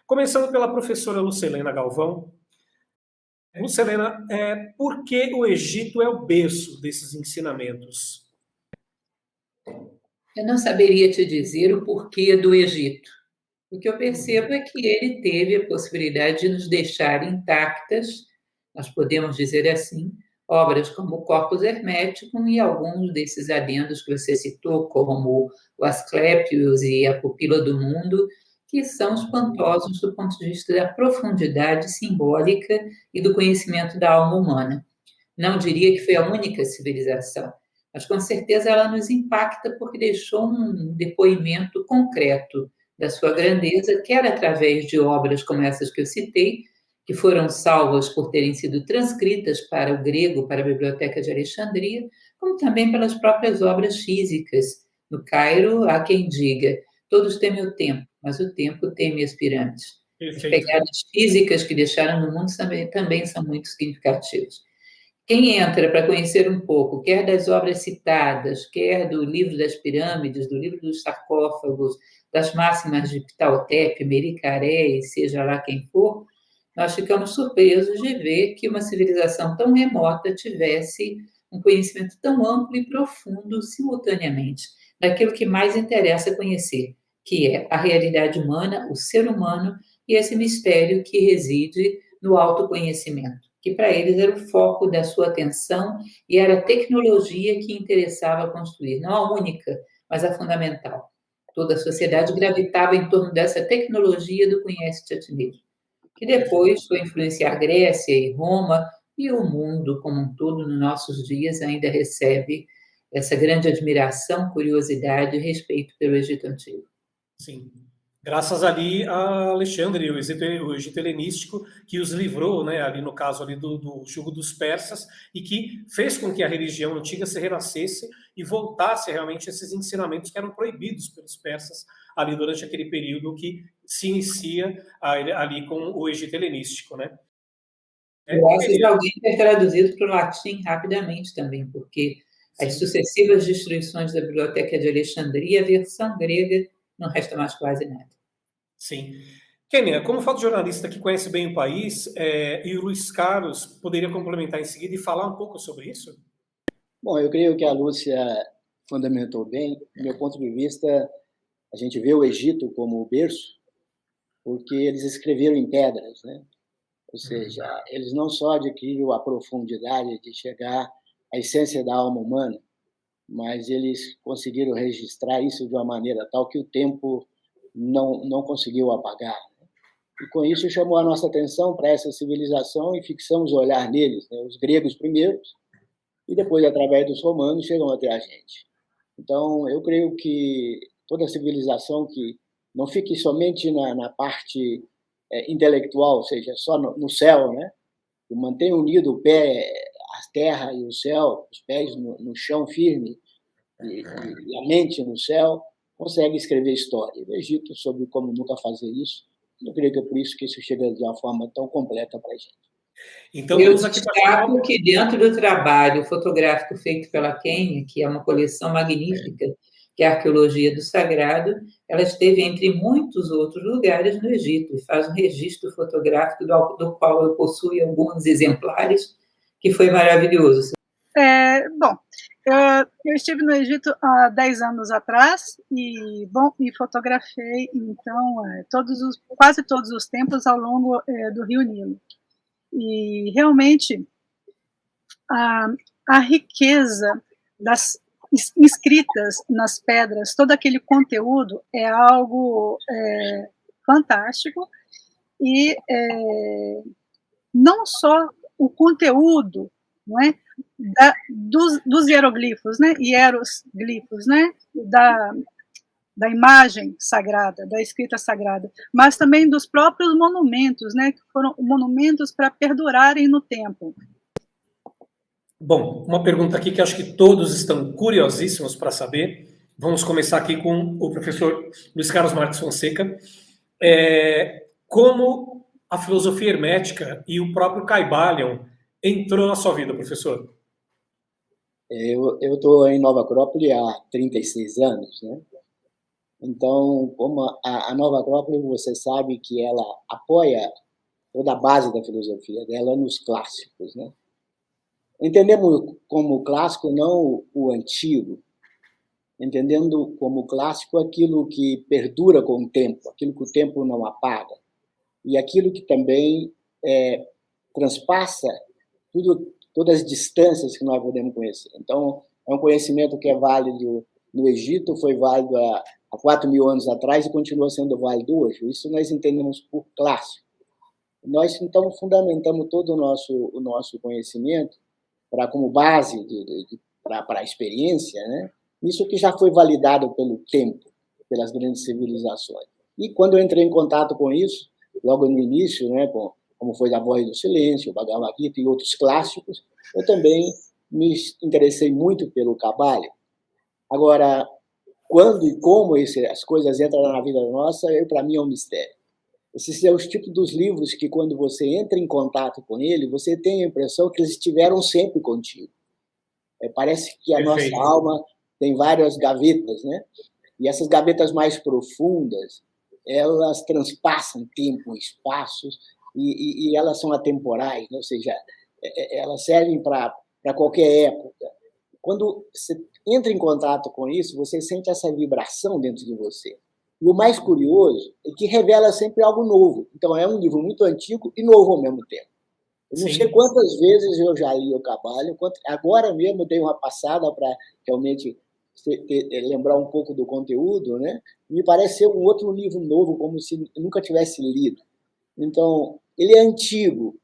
Começando pela professora Lucelena Galvão. Lucelena, por que o Egito é o berço desses ensinamentos? Eu não saberia te dizer o porquê do Egito. O que eu percebo é que ele teve a possibilidade de nos deixar intactas, nós podemos dizer assim, obras como o Corpus Hermeticum e alguns desses adendos que você citou, como o Asclepios e a Pupila do Mundo, que são espantosos do ponto de vista da profundidade simbólica e do conhecimento da alma humana. Não diria que foi a única civilização, mas com certeza ela nos impacta porque deixou um depoimento concreto da sua grandeza, quer através de obras como essas que eu citei, que foram salvas por terem sido transcritas para o grego, para a Biblioteca de Alexandria, como também pelas próprias obras físicas. No Cairo, há quem diga, todos temem o tempo, mas o tempo teme as pirâmides. As pegadas físicas que deixaram no mundo também são muito significativas. Quem entra para conhecer um pouco, quer das obras citadas, quer do livro das pirâmides, do livro dos sarcófagos, das máximas de Ptahotep, Mericaré, e seja lá quem for, nós ficamos surpresos de ver que uma civilização tão remota tivesse um conhecimento tão amplo e profundo simultaneamente, daquilo que mais interessa conhecer, que é a realidade humana, o ser humano e esse mistério que reside no autoconhecimento, que para eles era o foco da sua atenção e era a tecnologia que interessava construir, não a única, mas a fundamental. Toda a sociedade gravitava em torno dessa tecnologia do conhece-te a ti mesmo, que depois foi influenciar Grécia e Roma, e o mundo como um todo, nos nossos dias, ainda recebe essa grande admiração, curiosidade e respeito pelo Egito Antigo. Sim. Graças ali a Alexandre, o Egito helenístico, que os livrou, né, ali no caso ali do jugo dos persas, e que fez com que a religião antiga se renascesse e voltasse realmente a esses ensinamentos que eram proibidos pelos persas ali durante aquele período que se inicia ali com o Egito helenístico, né? Eu acho que alguém ter traduzido para o latim rapidamente também, porque as sucessivas destruições da Biblioteca de Alexandria, a versão grega, não resta mais quase nada. Sim. Kênia, como fotojornalista que conhece bem o país, e o Luiz Carlos poderia complementar em seguida e falar um pouco sobre isso? Bom, eu creio que a Lúcia fundamentou bem. Do meu ponto de vista, a gente vê o Egito como o berço, porque eles escreveram em pedras, né? Ou seja, eles não só adquiriram a profundidade de chegar à essência da alma humana, mas eles conseguiram registrar isso de uma maneira tal que o tempo não conseguiu apagar. E com isso chamou a nossa atenção para essa civilização e fixamos o olhar neles, né? Os gregos primeiros, e depois, através dos romanos, chegam até a gente. Então, eu creio que toda civilização que não fique somente na parte intelectual, ou seja, só no céu, né? Que mantenha unido o pé, a terra e o céu, os pés no chão firme e a mente no céu, consegue escrever história. O Egito soube como nunca fazer isso. Eu creio que é por isso que isso chega de uma forma tão completa para a gente. Então, eu destaco que dentro do trabalho fotográfico feito pela Kênia, que é uma coleção magnífica, que é a Arqueologia do Sagrado, ela esteve entre muitos outros lugares no Egito e faz um registro fotográfico do qual eu possuo alguns exemplares, que foi maravilhoso. Bom, eu estive no Egito há 10 anos atrás e fotografei, então, quase todos os templos ao longo do Rio Nilo. E realmente a riqueza das inscritas nas pedras, todo aquele conteúdo é algo fantástico, e não só o conteúdo, não é, dos hieroglifos, né, hieroglifos, né, da imagem sagrada, da escrita sagrada, mas também dos próprios monumentos, né, que foram monumentos para perdurarem no tempo. Bom, uma pergunta aqui que acho que todos estão curiosíssimos para saber. Vamos começar aqui com o professor Luiz Carlos Marques Fonseca. Como a filosofia hermética e o próprio Kybalion entrou na sua vida, professor? Eu estou em Nova Acrópole há 36 anos, né? Então, como a Nova Acrópole, você sabe que ela apoia toda a base da filosofia dela nos clássicos, né? Entendemos como clássico não o antigo, entendendo como clássico aquilo que perdura com o tempo, aquilo que o tempo não apaga, e aquilo que também transpassa todas as distâncias que nós podemos conhecer. Então, é um conhecimento que é válido no Egito, foi válido há 4.000 anos atrás e continua sendo válido hoje. Isso nós entendemos por clássico. Nós, então, fundamentamos todo o nosso conhecimento como base para a experiência, né? Isso que já foi validado pelo tempo, pelas grandes civilizações. E quando eu entrei em contato com isso, logo no início, né, como foi A Voz do Silêncio, o Bhagavad Gita e outros clássicos, eu também me interessei muito pelo Cabalho. Agora, quando e como as coisas entram na vida nossa, para mim é um mistério. Esses são os tipos dos livros que, quando você entra em contato com ele, você tem a impressão que eles estiveram sempre contigo. Parece que a nossa alma tem várias gavetas, né? E essas gavetas mais profundas, elas transpassam tempo, espaços, e elas são atemporais, né? Ou seja, elas servem para qualquer época. Quando você entra em contato com isso, você sente essa vibração dentro de você. E o mais curioso é que revela sempre algo novo. Então, é um livro muito antigo e novo ao mesmo tempo. Eu não sei quantas vezes eu já li o Cabalho, agora mesmo dei uma passada para realmente lembrar um pouco do conteúdo, né? Me parece ser um outro livro novo, como se nunca tivesse lido. Então, ele é antigo,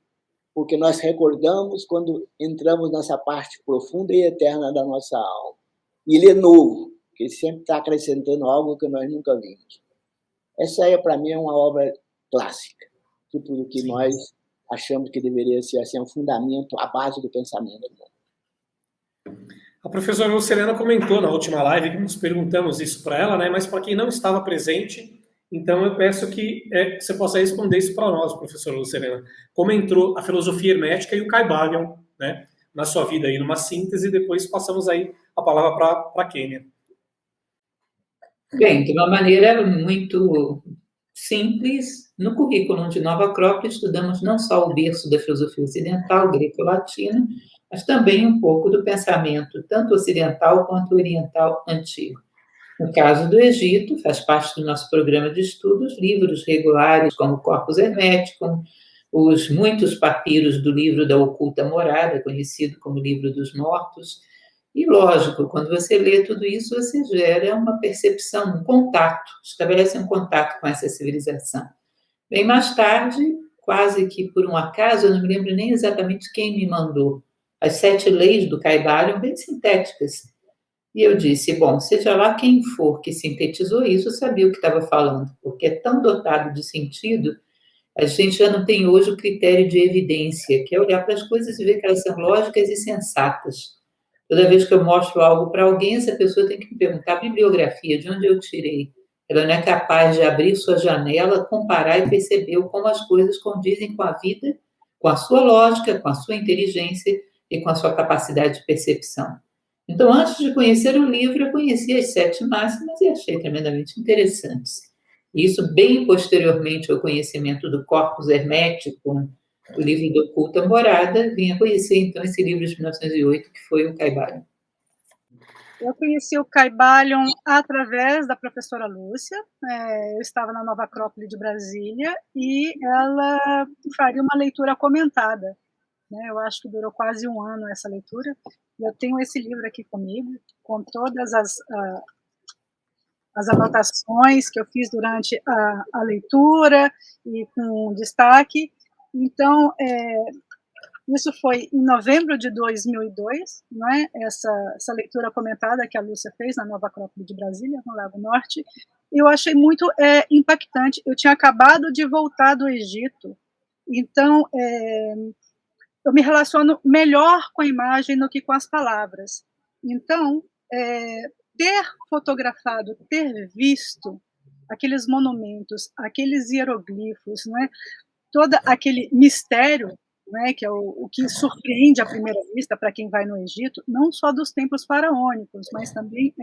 porque nós recordamos quando entramos nessa parte profunda e eterna da nossa alma. E ele é novo, porque ele sempre está acrescentando algo que nós nunca vimos. Essa aí, para mim, é uma obra clássica, tipo do que nós achamos que deveria ser assim, um fundamento, a base do pensamento. A professora Lucilena comentou na última live que nós perguntamos isso para ela, né? Mas para quem não estava presente, então eu peço que você possa responder isso para nós, professora Lucilena. Como entrou a filosofia hermética e o Kybalion, né, na sua vida aí, numa síntese, e depois passamos aí a palavra para a Kênia. Bem, de uma maneira muito simples, no currículo de Nova Acrópole estudamos não só o berço da filosofia ocidental, greco-latina, mas também um pouco do pensamento, tanto ocidental quanto oriental antigo. No caso do Egito, faz parte do nosso programa de estudos, livros regulares como Corpus Hermeticum, os muitos papiros do livro da Oculta Morada, conhecido como Livro dos Mortos. E, lógico, quando você lê tudo isso, você gera uma percepção, um contato, estabelece um contato com essa civilização. Bem mais tarde, quase que por um acaso, eu não me lembro nem exatamente quem me mandou, as 7 leis do Kybalion, bem sintéticas. E eu disse, bom, seja lá quem for que sintetizou isso, sabia o que estava falando, porque é tão dotado de sentido, a gente já não tem hoje o critério de evidência, que é olhar para as coisas e ver que elas são lógicas e sensatas. Toda vez que eu mostro algo para alguém, essa pessoa tem que me perguntar a bibliografia, de onde eu tirei. Ela não é capaz de abrir sua janela, comparar e perceber como as coisas condizem com a vida, com a sua lógica, com a sua inteligência e com a sua capacidade de percepção. Então, antes de conhecer o livro, eu conheci as 7 máximas e achei tremendamente interessantes. Isso bem posteriormente ao conhecimento do Corpus Hermeticum, o livro do Oculta Morada, vim a conhecer, então, esse livro de 1908, que foi o Kybalion. Eu conheci o Kybalion através da professora Lúcia. Eu estava na Nova Acrópole de Brasília e ela faria uma leitura comentada. Eu acho que durou quase um ano essa leitura. Eu tenho esse livro aqui comigo, com todas as anotações que eu fiz durante a leitura e com destaque. Então, isso foi em novembro de 2002, não é? Essa leitura comentada que a Lúcia fez na Nova Acrópole de Brasília, no Lago Norte. Eu achei muito impactante. Eu tinha acabado de voltar do Egito, então eu me relaciono melhor com a imagem do que com as palavras. Então, ter fotografado, ter visto aqueles monumentos, aqueles hieroglifos, não é? Todo aquele mistério né, que é o que surpreende à primeira vista para quem vai no Egito, não só dos templos faraônicos, mas também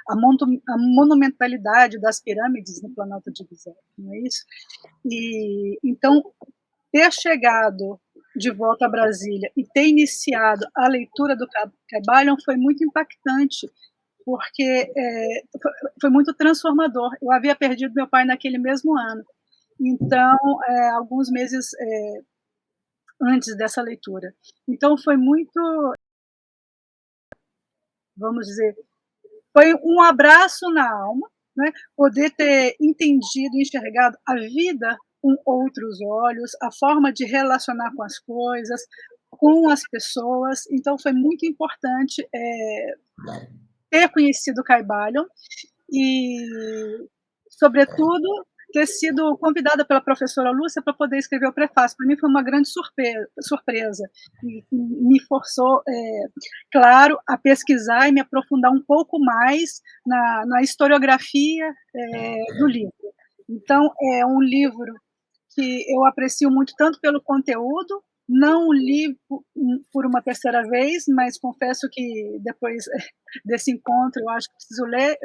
a monumentalidade das pirâmides no Planalto de Gizé, não é isso? E então ter chegado de volta a Brasília e ter iniciado a leitura do Cabalhon foi muito impactante, porque foi muito transformador. Eu havia perdido meu pai naquele mesmo ano, então, alguns meses antes dessa leitura. Então, foi muito, vamos dizer, foi um abraço na alma, né? Poder ter entendido, enxergado a vida com outros olhos, a forma de relacionar com as coisas, com as pessoas. Então, foi muito importante ter conhecido Cabalhon e, sobretudo, ter sido convidada pela professora Lúcia para poder escrever o prefácio. Para mim foi uma grande surpresa e me forçou, claro, a pesquisar e me aprofundar um pouco mais na historiografia do livro. Então, é um livro que eu aprecio muito, tanto pelo conteúdo, não li por uma terceira vez, mas confesso que depois desse encontro eu acho que preciso ler.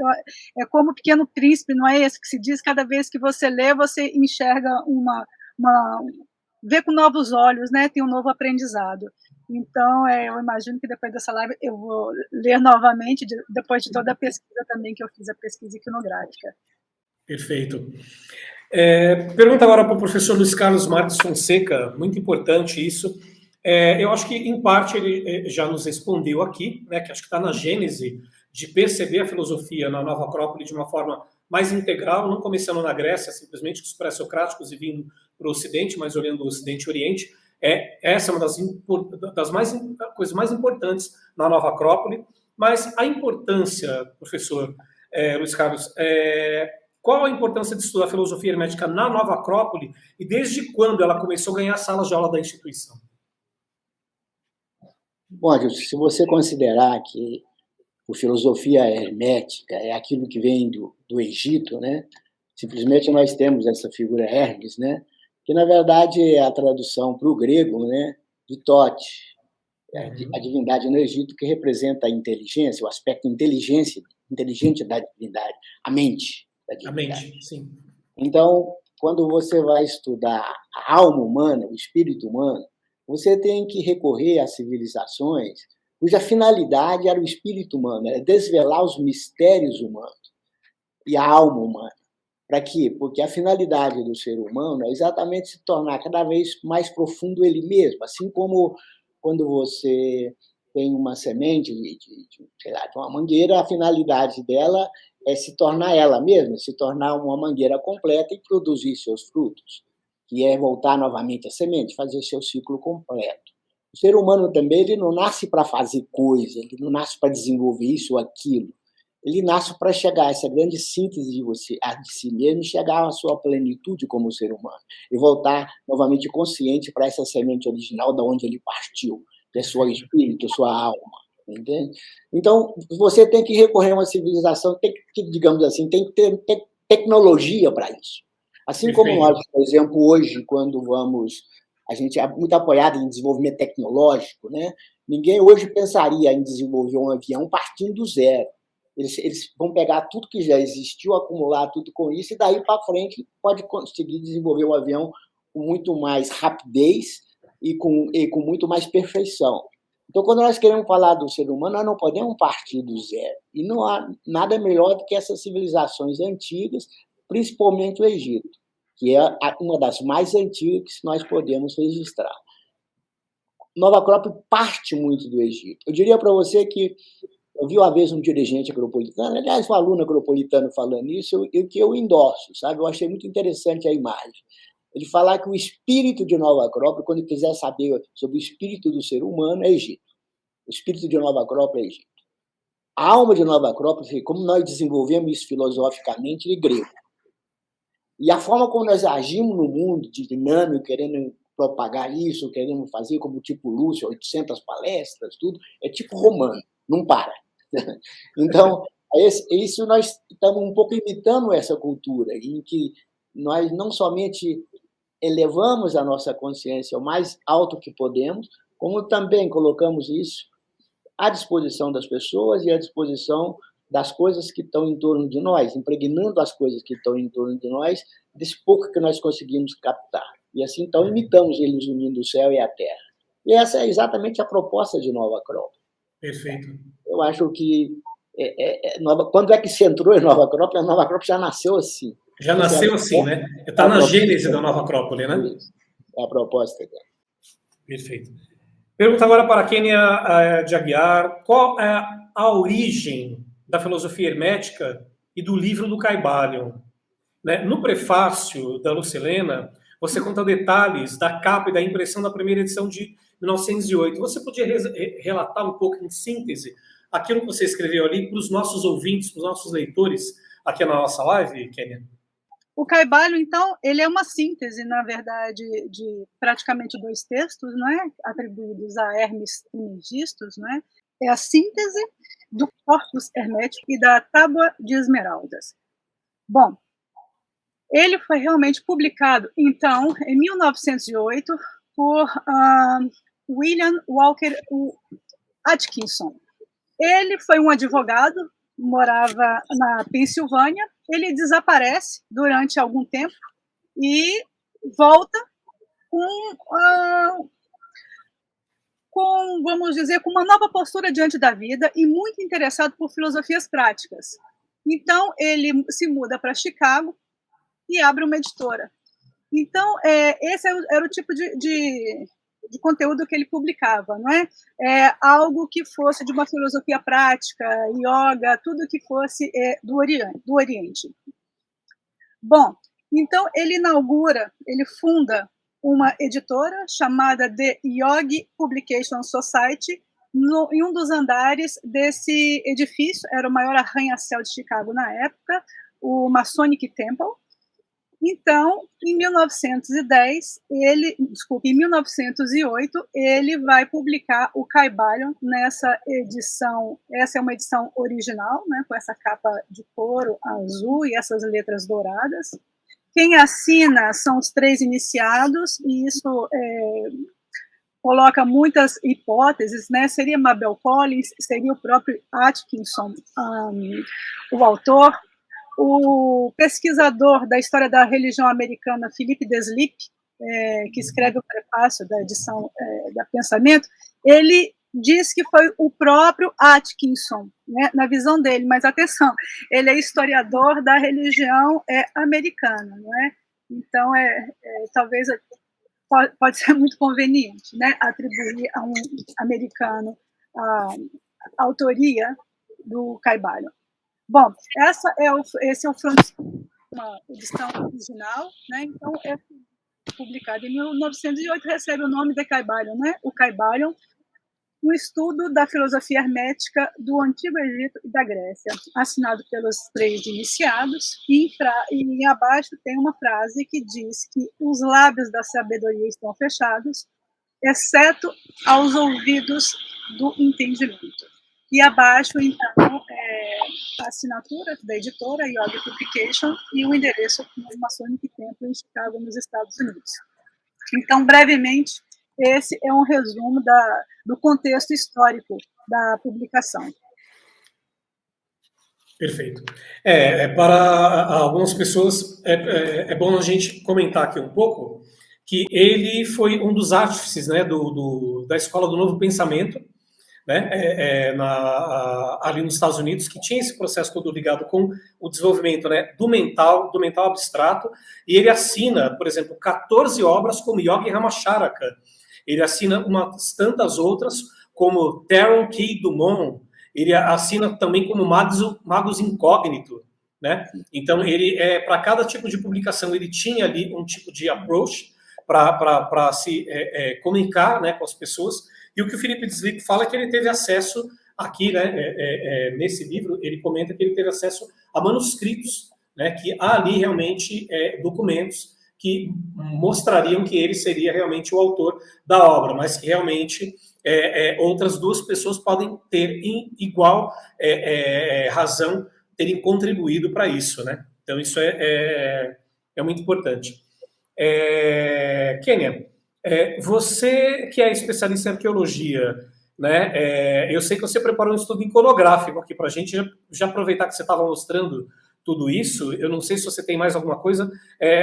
É como o Pequeno Príncipe, não é esse que se diz? Cada vez que você lê, você enxerga vê com novos olhos, né? Tem um novo aprendizado. Então, eu imagino que depois dessa live eu vou ler novamente, depois de toda a pesquisa também que eu fiz, a pesquisa iconográfica. Perfeito. Pergunta agora para o professor Luiz Carlos Marques Fonseca, muito importante isso. Eu acho que, em parte, ele já nos respondeu aqui, né, que acho que está na gênese de perceber a filosofia na Nova Acrópole de uma forma mais integral, não começando na Grécia, simplesmente com os pré-socráticos e vindo para o Ocidente, mas olhando o Ocidente e Oriente. Essa é uma das coisas mais importantes na Nova Acrópole. Mas a importância, professor Luiz Carlos, qual a importância de estudar a filosofia hermética na Nova Acrópole e desde quando ela começou a ganhar salas de aula da instituição? Bom, Adilson, se você considerar que a filosofia hermética é aquilo que vem do Egito, né? Simplesmente nós temos essa figura Hermes, né? Que na verdade é a tradução para o grego, né? De Tote, a divindade no Egito que representa a inteligência, o aspecto inteligente da divindade, a mente. A mente, sim. Então, quando você vai estudar a alma humana, o espírito humano, você tem que recorrer a civilizações cuja finalidade era o espírito humano, era desvelar os mistérios humanos e a alma humana. Para quê? Porque a finalidade do ser humano é exatamente se tornar cada vez mais profundo ele mesmo, assim como quando você tem uma semente sei lá, de uma mangueira, a finalidade dela é se tornar ela mesma, se tornar uma mangueira completa e produzir seus frutos, que é voltar novamente à semente, fazer seu ciclo completo. O ser humano também ele não nasce para fazer coisa, ele não nasce para desenvolver isso ou aquilo. Ele nasce para chegar a essa grande síntese de si mesmo e chegar à sua plenitude como ser humano. E voltar novamente consciente para essa semente original da onde ele partiu, que é seu espírito, sua alma. Entende? Então, você tem que recorrer a uma civilização, tem que, digamos assim, tem que ter tecnologia para isso. Assim como nós, por exemplo, hoje, quando a gente é muito apoiado em desenvolvimento tecnológico, né? Ninguém hoje pensaria em desenvolver um avião partindo do zero. Eles vão pegar tudo que já existiu, acumular tudo com isso, e daí para frente pode conseguir desenvolver um avião com muito mais rapidez e com muito mais perfeição. Então, quando nós queremos falar do ser humano, nós não podemos partir do zero. E não há nada melhor do que essas civilizações antigas, principalmente o Egito, que é uma das mais antigas que nós podemos registrar. Nova Acrópole parte muito do Egito. Eu diria para você que eu vi uma vez um dirigente agropolitano, aliás, um aluno agropolitano falando isso, que eu endorso, sabe? Eu achei muito interessante a imagem. Ele falar que o espírito de Nova Acrópole, quando quiser saber sobre o espírito do ser humano, é Egito. O espírito de Nova Acrópole é Egito. A alma de Nova Acrópole, como nós desenvolvemos isso filosoficamente, é grego. E a forma como nós agimos no mundo de dinâmico, querendo propagar isso, querendo fazer como tipo Lúcio, 800 palestras, tudo, é tipo romano, não para. Então, isso nós estamos um pouco imitando essa cultura, em que nós não somente elevamos a nossa consciência ao mais alto que podemos, como também colocamos isso à disposição das pessoas e à disposição das coisas que estão em torno de nós, impregnando as coisas que estão em torno de nós, desse pouco que nós conseguimos captar. E assim, então, imitamos eles unindo o céu e a terra. E essa é exatamente a proposta de Nova Acrópole. Perfeito. Eu acho que quando é que se entrou em Nova Acrópole? A Nova Acrópole já nasceu assim. Já nasceu assim, né? Está na gênese da Nova Acrópole, né? É a proposta dela. Perfeito. Pergunta agora para a Kênia de Aguiar, qual é a origem da filosofia hermética e do livro do Caibalion? Né? No prefácio da Lucilena, você conta detalhes da capa e da impressão da primeira edição de 1908. Você podia relatar um pouco, em síntese, aquilo que você escreveu ali para os nossos ouvintes, para os nossos leitores, aqui na nossa live, Kênia? O Caibalion, então, ele é uma síntese, na verdade, de praticamente 2 textos, não é? Atribuídos a Hermes Trismegistus, não é? É a síntese do Corpus Hermético e da Tábua de Esmeraldas. Bom, ele foi realmente publicado, então, em 1908, por William Walker Atkinson. Ele foi um advogado, morava na Pensilvânia, ele desaparece durante algum tempo e volta com, vamos dizer, com uma nova postura diante da vida e muito interessado por filosofias práticas. Então, ele se muda para Chicago e abre uma editora. Então, esse era o tipo de conteúdo que ele publicava, não é? Algo que fosse de uma filosofia prática, yoga, tudo que fosse do Oriente. Bom, então ele funda uma editora chamada The Yogi Publication Society, em um dos andares desse edifício, era o maior arranha-céu de Chicago na época, o Masonic Temple. Então, em 1908, ele vai publicar o Caibalion nessa edição. Essa é uma edição original, né, com essa capa de couro azul e essas letras douradas. Quem assina são os 3 iniciados, e isso coloca muitas hipóteses, né? Seria Mabel Collins, seria o próprio Atkinson, o autor. O pesquisador da história da religião americana, Philip Deslip, que escreve o prefácio da edição da Pensamento, ele diz que foi o próprio Atkinson, né, na visão dele, mas atenção, ele é historiador da religião americana, não é? Então, talvez pode ser muito conveniente, né, atribuir a um americano a autoria do Caibalion. Bom, esse é o frontispicio, uma edição original, né? Então é publicado em 1908, recebe o nome de Caibalion, né? O Caibalion, um estudo da filosofia hermética do Antigo Egito e da Grécia, assinado pelos 3 iniciados, e abaixo tem uma frase que diz que os lábios da sabedoria estão fechados, exceto aos ouvidos do entendimento. E abaixo, então, a assinatura da editora, Yoga Publication, e o endereço no Masonic Temple em Chicago, nos Estados Unidos. Então, brevemente, esse é um resumo do contexto histórico da publicação. Perfeito. Para algumas pessoas, é bom a gente comentar aqui um pouco que ele foi um dos artífices, né, da Escola do Novo Pensamento, né, ali nos Estados Unidos, que tinha esse processo todo ligado com o desenvolvimento, né, do mental abstrato, e ele assina, por exemplo, 14 obras como Yogi Ramacharaka, ele assina umas tantas outras, como Theron K. Dumont, ele assina também como Magus Incógnito, né? Então, ele, para cada tipo de publicação, ele tinha ali um tipo de approach para se comunicar, né, com as pessoas. E o que o Philip Deslip fala é que ele teve acesso aqui, né, nesse livro, ele comenta que ele teve acesso a manuscritos, né, que há ali realmente documentos que mostrariam que ele seria realmente o autor da obra, mas que realmente outras 2 pessoas podem ter em igual razão terem contribuído para isso, né? Então isso é muito importante. Kênia, você que é especialista em arqueologia, né? Eu sei que você preparou um estudo iconográfico aqui para a gente, já aproveitar que você estava mostrando tudo isso, eu não sei se você tem mais alguma coisa,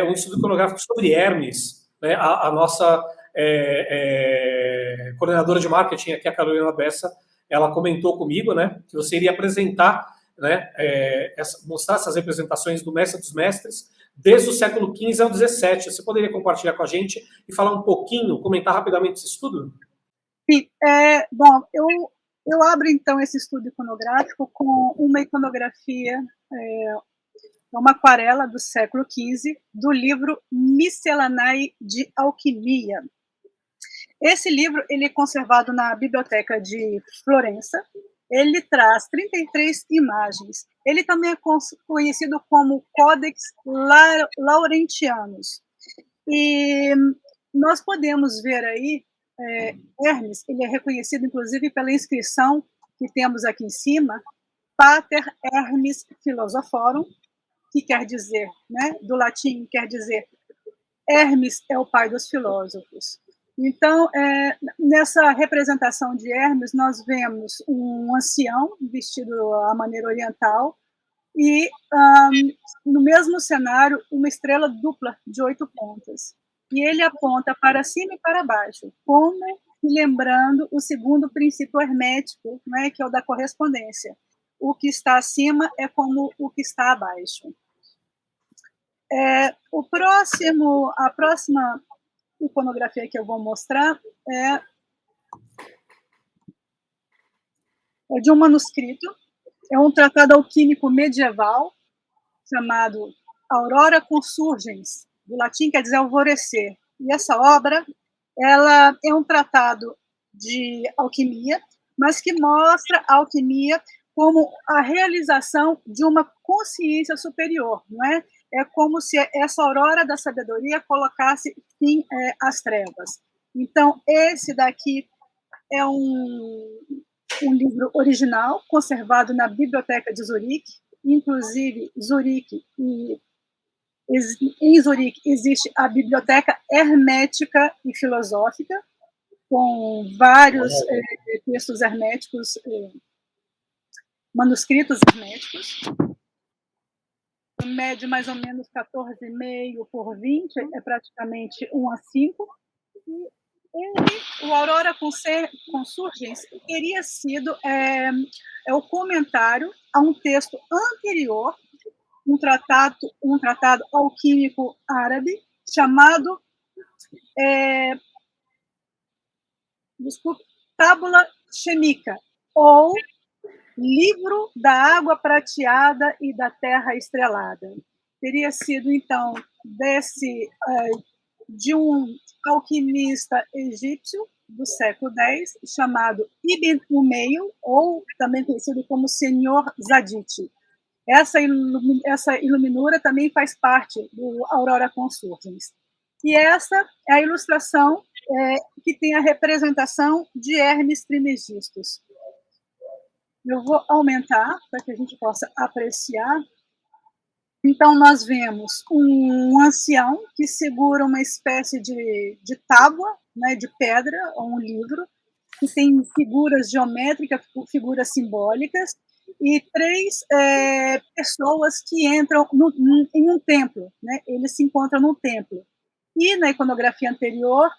um estudo iconográfico sobre Hermes, né? A nossa coordenadora de marketing aqui, a Carolina Bessa, ela comentou comigo, né, que você iria apresentar, né, mostrar essas representações do Mestre dos Mestres desde o século XV ao XVII. Você poderia compartilhar com a gente e falar um pouquinho, comentar rapidamente esse estudo? Sim, bom, eu abro então esse estudo iconográfico com uma iconografia, uma aquarela do século XV, do livro Miscelanae de Alquimia. Esse livro ele é conservado na Biblioteca de Florença. Ele traz 33 imagens. Ele também é conhecido como Codex Laurentianus. E nós podemos ver aí, Hermes, ele é reconhecido inclusive pela inscrição que temos aqui em cima, Pater Hermes Philosophorum, que quer dizer, né, do latim, quer dizer Hermes é o pai dos filósofos. Então, nessa representação de Hermes, nós vemos um ancião vestido à maneira oriental e, no mesmo cenário, uma estrela dupla de 8 pontas. E ele aponta para cima e para baixo, como lembrando o segundo princípio hermético, né, que é o da correspondência. O que está acima é como o que está abaixo. A próxima iconografia que eu vou mostrar é de um manuscrito, é um tratado alquímico medieval chamado Aurora Consurgens, do latim quer dizer alvorecer. E essa obra, ela é um tratado de alquimia, mas que mostra a alquimia como a realização de uma consciência superior, não é? É como se essa aurora da sabedoria colocasse fim às trevas. Então, esse daqui é um livro original, conservado na Biblioteca de Zurique. Inclusive, em Zurique existe a Biblioteca Hermética e Filosófica, com vários textos herméticos, manuscritos herméticos. Mede mais ou menos 14,5 por 20, é praticamente 1 a 5. E o Aurora Consurgens teria sido o comentário a um texto anterior, um tratado alquímico árabe chamado Tábula Chemica, ou Livro da Água Prateada e da Terra Estrelada. Teria sido, então, de um alquimista egípcio do século X, chamado Ibn Umeil, ou também conhecido como Senhor Zadit. Essa iluminura também faz parte do Aurora Consurgens. E essa é a ilustração que tem a representação de Hermes Trismegistus. Eu vou aumentar para que a gente possa apreciar. Então, nós vemos um ancião que segura uma espécie de tábua, né, de pedra, ou um livro, que tem figuras geométricas, figuras simbólicas, e 3 pessoas que entram em um templo. Né? Eles se encontram no templo. E na iconografia anterior,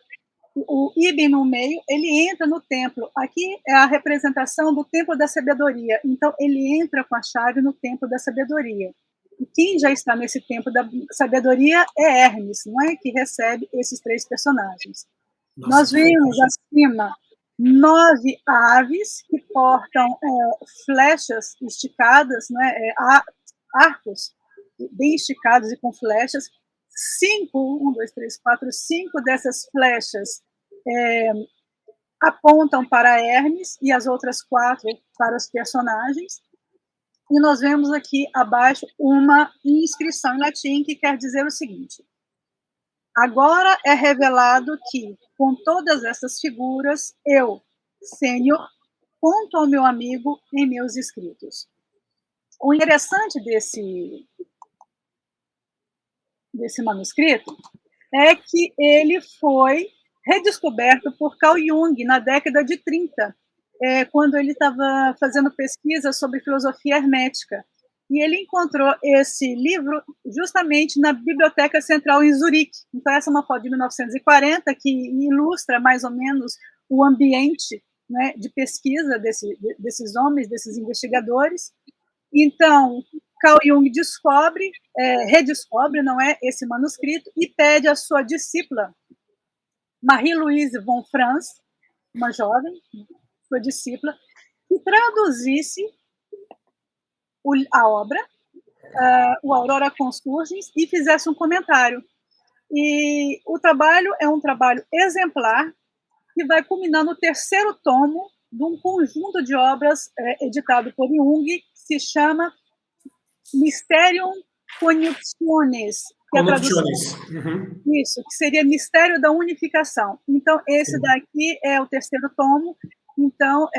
o Ibn no meio, ele entra no templo. Aqui é a representação do templo da sabedoria. Então, ele entra com a chave no templo da sabedoria. E quem já está nesse templo da sabedoria é Hermes, não é? Que recebe esses 3 personagens. Nossa, nós vemos acima 9 aves que portam flechas esticadas, né? Arcos bem esticados e com flechas. 5 dessas flechas apontam para Hermes e as outras 4 para os personagens. E nós vemos aqui abaixo uma inscrição em latim que quer dizer o seguinte: agora é revelado que, com todas essas figuras, eu, Sênior, conto ao meu amigo em meus escritos. O interessante desse manuscrito é que ele foi redescoberto por Carl Jung na década de 30, quando ele estava fazendo pesquisa sobre filosofia hermética. E ele encontrou esse livro justamente na Biblioteca Central em Zurique. Então, essa é uma foto de 1940 que ilustra mais ou menos o ambiente, né, de pesquisa desses homens, desses investigadores. Então, Carl Jung redescobre, não é, esse manuscrito e pede à sua discípula, Marie-Louise von Franz, uma jovem, sua discípula, que traduzisse a obra, o Aurora Consurgens, e fizesse um comentário. E o trabalho é um trabalho exemplar que vai culminar no terceiro tomo de um conjunto de obras editado por Jung, que se chama Mysterium Coniunctionis. Isso, que seria Mistério da Unificação. Então, esse daqui é o terceiro tomo. Então,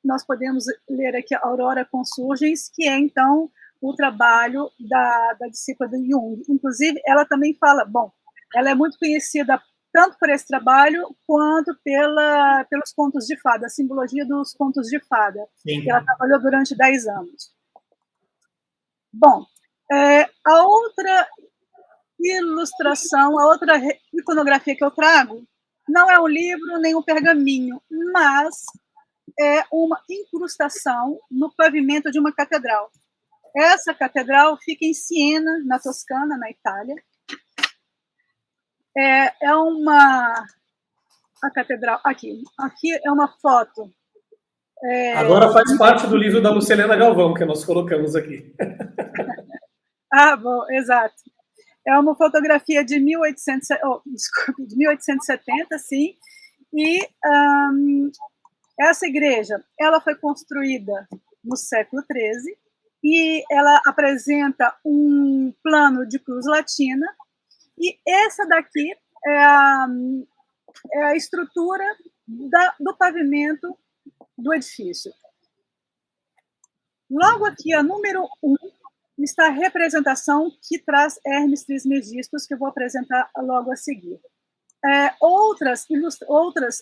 nós podemos ler aqui Aurora Consurgens, que é, então, o trabalho da discípula de Jung. Inclusive, ela também fala, ela é muito conhecida tanto por esse trabalho, quanto pelos contos de fada, a simbologia dos contos de fada, que ela trabalhou durante 10 anos. Bom, a outra ilustração, a outra iconografia que eu trago, não é um livro, nem um pergaminho, mas é uma incrustação no pavimento de uma catedral. Essa catedral fica em Siena, na Toscana, na Itália. A catedral, aqui é uma foto. Agora faz parte do livro da Lucilena Galvão, que nós colocamos aqui. Bom, exato. É uma fotografia de 1870, sim, e essa igreja, ela foi construída no século XIII, e ela apresenta um plano de cruz latina, e essa daqui é a estrutura do pavimento do edifício. Logo aqui, a número 1, está a representação que traz Hermes Trismegistus, que eu vou apresentar logo a seguir. Outras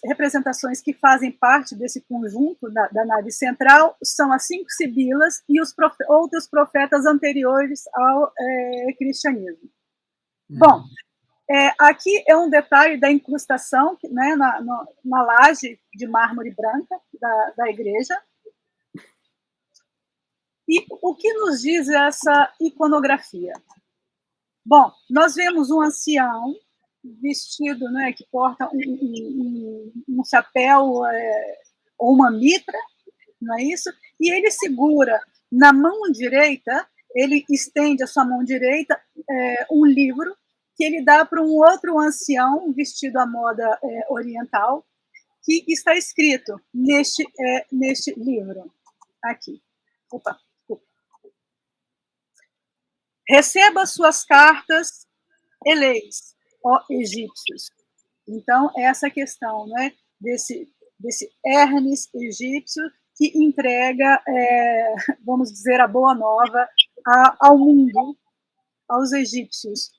representações que fazem parte desse conjunto da nave central são as 5 sibilas e os outros profetas anteriores ao cristianismo. Bom, aqui é um detalhe da incrustação, né, na laje de mármore branca da igreja. E o que nos diz essa iconografia? Bom, nós vemos um ancião vestido, né, que porta um chapéu ou uma mitra, não é isso? E ele segura na mão direita, ele estende a sua mão direita um livro que ele dá para um outro ancião vestido à moda oriental, que está escrito neste livro aqui. Opa. Receba suas cartas e leis, ó egípcios. Então, essa questão, né, desse Hermes egípcio que entrega, vamos dizer, a boa nova ao mundo, aos egípcios.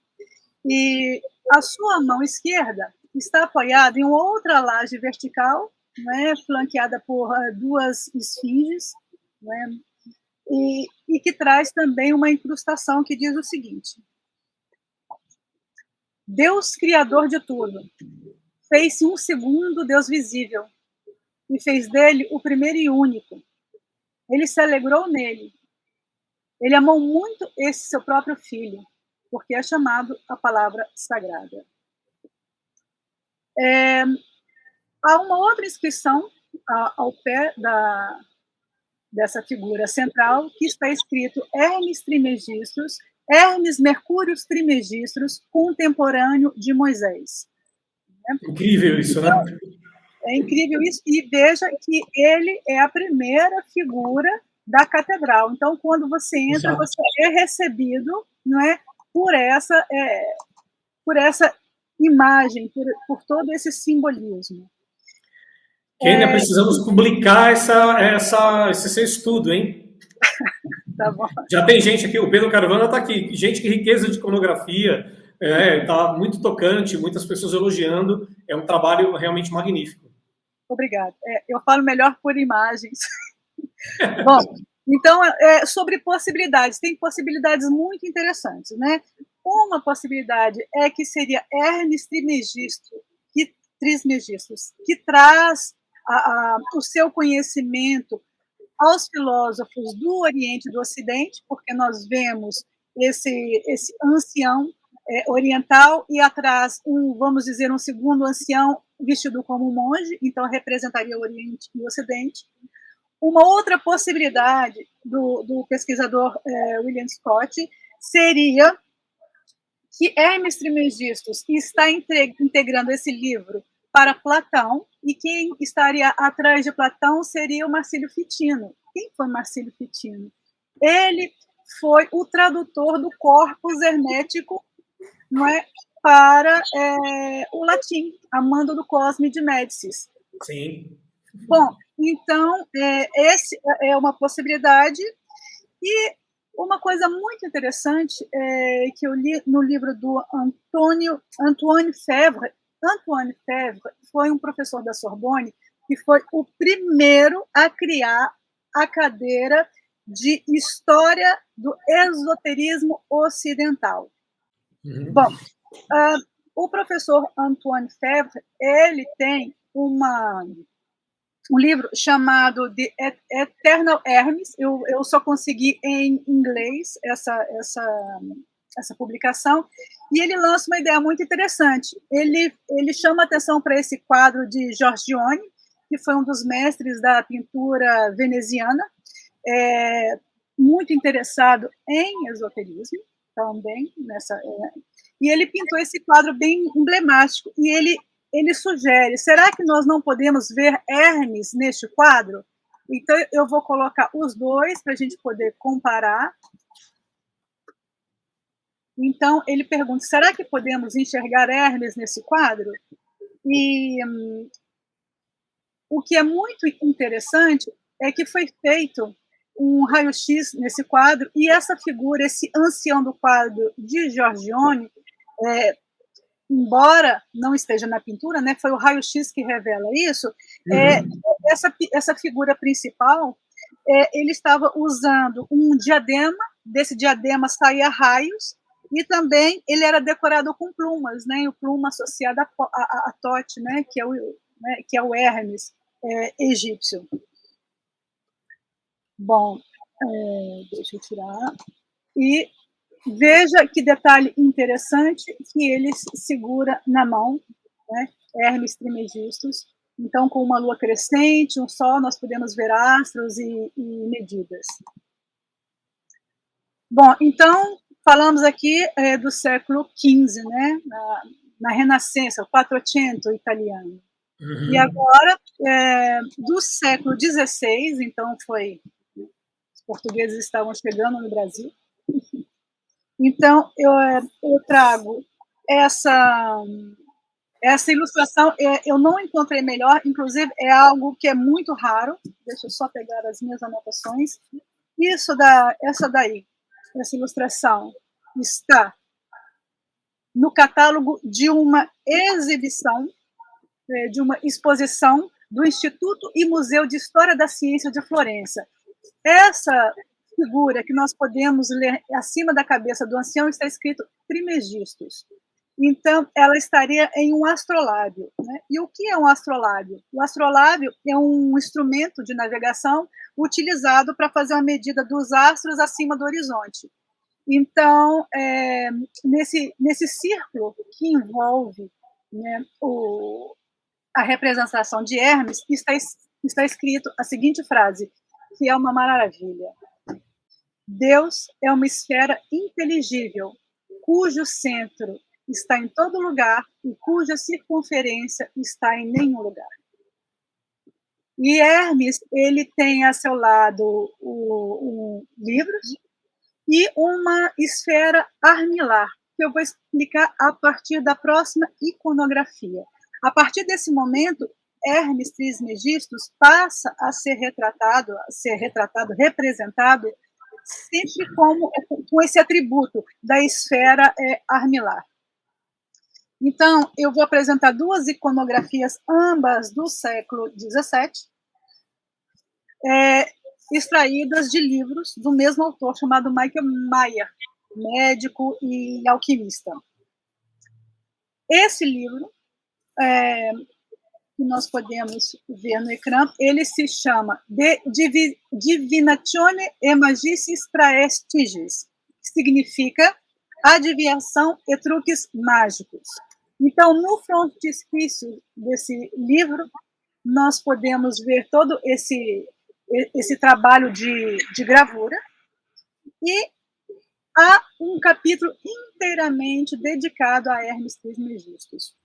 E a sua mão esquerda está apoiada em outra laje vertical, né, flanqueada por 2 esfinges, né, e que traz também uma incrustação que diz o seguinte: Deus, criador de tudo, fez-se um segundo Deus visível e fez dele o primeiro e único. Ele se alegrou nele. Ele amou muito esse seu próprio filho, porque é chamado a palavra sagrada. Há uma outra inscrição ao pé dessa figura central, que está escrito Hermes Trismegistus, Hermes Mercúrios Trismegistus, contemporâneo de Moisés. Incrível isso, né? É incrível isso, e veja que ele é a primeira figura da catedral. Então, quando você entra, exato, você é recebido, não é, por essa imagem, por todo esse simbolismo. Kênia, precisamos publicar esse seu estudo, hein? Tá bom. Já tem gente aqui, o Pedro Carvana está aqui. Gente, que riqueza de iconografia, Tá muito tocante, muitas pessoas elogiando. É um trabalho realmente magnífico. Obrigada. Eu falo melhor por imagens. Bom, então, sobre possibilidades, tem possibilidades muito interessantes, né? Uma possibilidade é que seria Hermes Trismegistus, que traz o seu conhecimento aos filósofos do Oriente e do Ocidente, porque nós vemos esse ancião oriental e atrás vamos dizer, um segundo ancião vestido como um monge, então representaria o Oriente e o Ocidente. Uma outra possibilidade do pesquisador William Scott seria que Hermes Trismegistus está integrando esse livro para Platão, e quem estaria atrás de Platão seria o Marcílio Fitino. Quem foi Marcílio Fitino? Ele foi o tradutor do corpus hermético, não é, para o latim, Amando do Cosme de Médicis. Sim. Bom, então, essa é uma possibilidade. E uma coisa muito interessante que eu li no livro do Antoine Febvre. Antoine Febvre foi um professor da Sorbonne que foi o primeiro a criar a cadeira de História do Esoterismo Ocidental. Uhum. Bom, o professor Antoine Febvre, ele tem um livro chamado The Eternal Hermes. Eu só consegui em inglês essa publicação, e ele lança uma ideia muito interessante. Ele chama atenção para esse quadro de Giorgione, que foi um dos mestres da pintura veneziana, muito interessado em esoterismo também, e ele pintou esse quadro bem emblemático, e ele sugere, será que nós não podemos ver Hermes neste quadro? Então, eu vou colocar os dois para a gente poder comparar. Então, ele pergunta, será que podemos enxergar Hermes nesse quadro? E o que é muito interessante é que foi feito um raio-x nesse quadro, e essa figura, esse ancião do quadro de Giorgione, embora não esteja na pintura, né, foi o raio-x que revela isso, essa figura principal, ele estava usando um diadema, desse diadema saía raios, e também ele era decorado com plumas, né, o pluma associado a Tote, né, que é o Hermes egípcio. Bom, deixa eu tirar. E veja que detalhe interessante que ele segura na mão, né, Hermes Trismegistus. Então, com uma lua crescente, um sol, nós podemos ver astros e medidas. Bom, então, falamos aqui do século XV, né, na Renascença, o Quattrocento italiano. Uhum. E agora, do século XVI, então os portugueses estavam chegando no Brasil. Então, eu trago essa ilustração, eu não encontrei melhor, inclusive é algo que é muito raro. Deixa eu só pegar as minhas anotações. Essa ilustração está no catálogo de uma exibição, de uma exposição do Instituto e Museu de História da Ciência de Florença. Essa figura que nós podemos ler acima da cabeça do ancião está escrito Trismegistus. Então, ela estaria em um astrolábio, né? E o que é um astrolábio? O astrolábio é um instrumento de navegação utilizado para fazer uma medida dos astros acima do horizonte. Então, nesse círculo que envolve, né, a representação de Hermes, está escrito a seguinte frase, que é uma maravilha. Deus é uma esfera inteligível, cujo centro está em todo lugar e cuja circunferência está em nenhum lugar. E Hermes, ele tem a seu lado um livro e uma esfera armilar, que eu vou explicar a partir da próxima iconografia. A partir desse momento, Hermes Trismegistus passa a ser representado sempre com esse atributo da esfera armilar. Então, eu vou apresentar duas iconografias, ambas do século XVII, extraídas de livros do mesmo autor, chamado Michael Mayer, médico e alquimista. Esse livro, que nós podemos ver no ecrã, ele se chama De Divinatione e Magicis Praestiges, que significa adivinhação e truques mágicos. Então, no frontispício desse livro, nós podemos ver todo esse trabalho de gravura, e há um capítulo inteiramente dedicado a Hermes Trismegistus,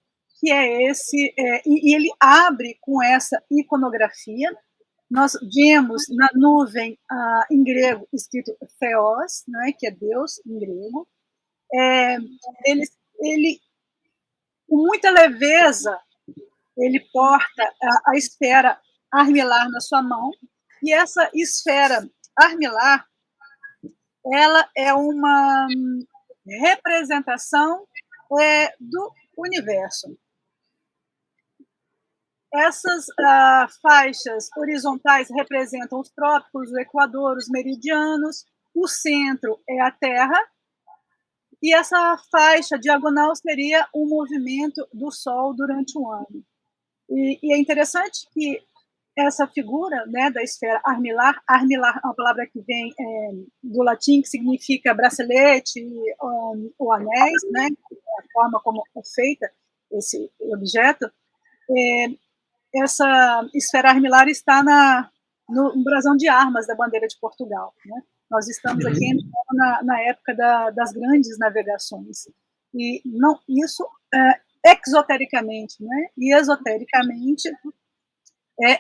que é esse, e ele abre com essa iconografia. Nós vemos na nuvem, em grego, escrito Theos, né, que é Deus em grego. Ele, com muita leveza, ele porta a esfera armilar na sua mão, e essa esfera armilar, ela é uma representação do universo. Essas faixas horizontais representam os trópicos, o Equador, os meridianos, o centro é a Terra, e essa faixa diagonal seria o movimento do Sol durante o ano. E é interessante que essa figura, né, da esfera armilar é uma palavra que vem do latim, que significa bracelete ou anéis, né, a forma como é feita esse objeto. Essa esfera armilar está no brasão de armas da bandeira de Portugal, né? Nós estamos aqui na época das grandes navegações. E não, isso exotericamente, né? E esotericamente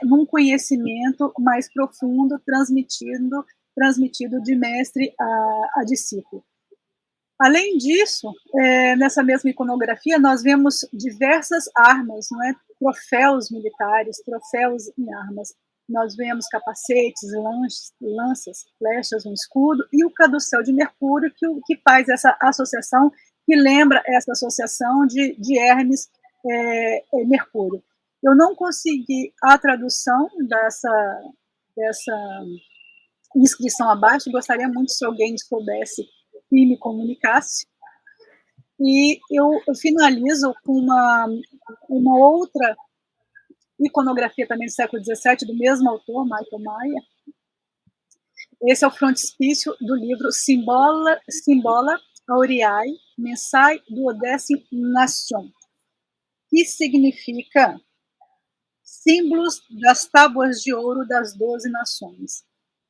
num conhecimento mais profundo, transmitido de mestre a discípulo. Além disso, nessa mesma iconografia, nós vemos diversas armas, não é? Troféus militares, troféus em armas. Nós vemos capacetes, lanças, flechas, um escudo, e o caduceu de Mercúrio, que faz essa associação, que lembra essa associação de Hermes e Mercúrio. Eu não consegui a tradução dessa inscrição abaixo, gostaria muito se alguém soubesse e me comunicasse. E eu finalizo com uma outra iconografia também do século XVII, do mesmo autor, Michael Mayer. Esse é o frontispício do livro Symbola Aureae Mensae Duodecim Nation, que significa símbolos das tábuas de ouro das 12 nações.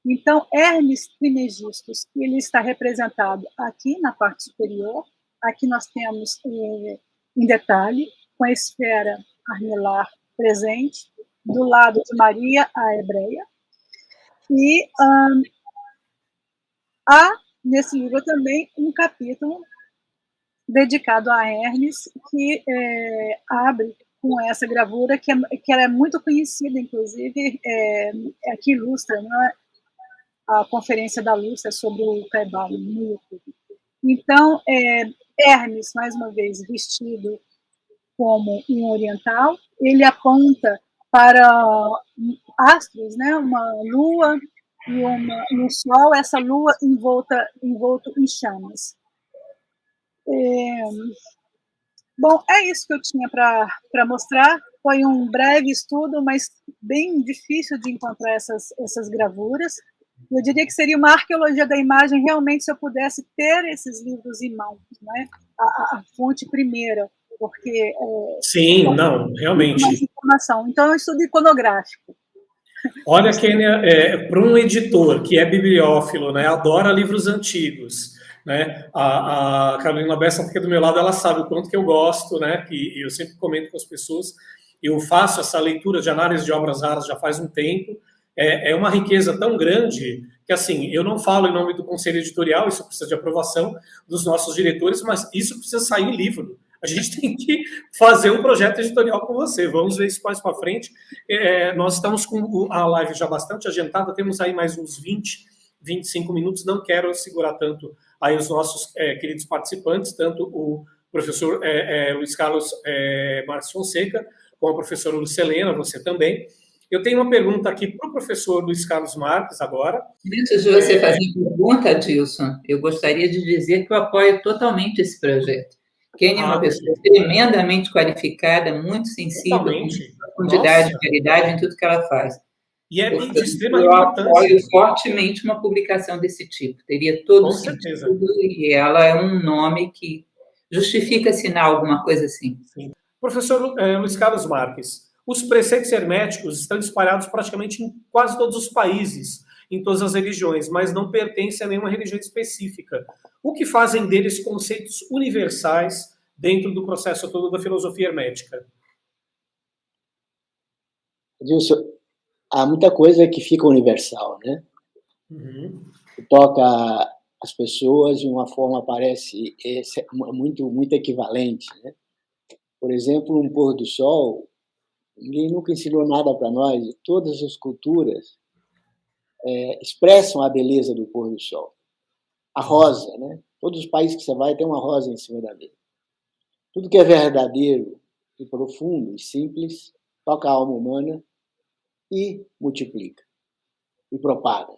Então, Hermes Trismegistus, ele está representado aqui na parte superior. Aqui nós temos, em detalhe, com a esfera armilar presente, do lado de Maria, a hebreia. E há, nesse livro também, um capítulo dedicado a Hermes, que abre com essa gravura, que ela é muito conhecida, inclusive, que ilustra, né, a Conferência da Lúcia sobre o Caibalo no YouTube. Então, Hermes, mais uma vez, vestido como um oriental, ele aponta para astros, né, uma lua e um sol, essa lua envolto em chamas. Bom, é isso que eu tinha para mostrar. Foi um breve estudo, mas bem difícil de encontrar essas gravuras. Eu diria que seria uma arqueologia da imagem, realmente, se eu pudesse ter esses livros em mãos, né? A fonte primeira, porque... Sim, não, realmente. Mais informação. Então, é um estudo iconográfico. Olha, Kênia, para um editor que é bibliófilo, né, adora livros antigos, né, a Carolina Bessa, que é do meu lado, ela sabe o quanto que eu gosto, né, que eu sempre comento com as pessoas. Eu faço essa leitura de análise de obras raras já faz um tempo. É uma riqueza tão grande que, assim, eu não falo em nome do conselho editorial, isso precisa de aprovação dos nossos diretores, mas isso precisa sair em livro. A gente tem que fazer um projeto editorial com você. Vamos ver isso mais para frente. Nós estamos com a live já bastante adiantada, temos aí mais uns 20, 25 minutos. Não quero segurar tanto aí os nossos queridos participantes, tanto o professor Luiz Carlos Marques Fonseca, com a professora Lucilena, você também. Eu tenho uma pergunta aqui para o professor Luiz Carlos Marques agora. Antes de você fazer a pergunta, Dilson, eu gostaria de dizer que eu apoio totalmente esse projeto. Kenny é uma pessoa tremendamente qualificada, muito sensível, totalmente. com profundidade e qualidade em tudo que ela faz. E é Portanto, de extrema eu importância. apoio fortemente uma publicação desse tipo. Teria todo sentido, e ela é um nome que justifica assinar alguma coisa assim. Sim. Professor Luiz Carlos Marques, os preceitos herméticos estão espalhados praticamente em quase todos os países, em todas as religiões, mas não pertencem a nenhuma religião específica. O que fazem deles conceitos universais dentro do processo todo da filosofia hermética? Dilson, há muita coisa que fica universal, né? Que toca as pessoas de uma forma, parece, muito equivalente, né? Por exemplo, um pôr do sol, ninguém nunca ensinou nada para nós, e todas as culturas expressam a beleza do pôr do sol. A rosa, né? Todos os países que você vai tem uma rosa em cima da mesa. Tudo que é verdadeiro e profundo e simples toca a alma humana e multiplica e propaga.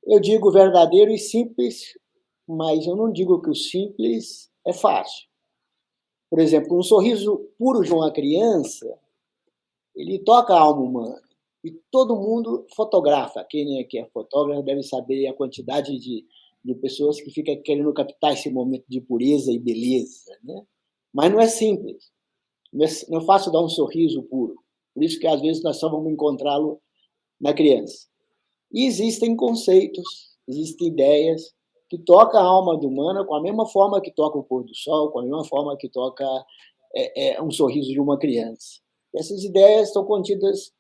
Eu digo verdadeiro e simples, mas eu não digo que o simples é fácil. Por exemplo, um sorriso puro de uma criança, ele toca a alma humana. E todo mundo fotografa. Quem é fotógrafo deve saber a quantidade de pessoas que ficam querendo captar esse momento de pureza e beleza, né? Mas não é simples. Não é fácil dar um sorriso puro. Por isso que, às vezes, nós só vamos encontrá-lo na criança. E existem conceitos, existem ideias que tocam a alma humana com a mesma forma que toca o pôr do sol, com a mesma forma que toca um sorriso de uma criança. Essas ideias estão contidas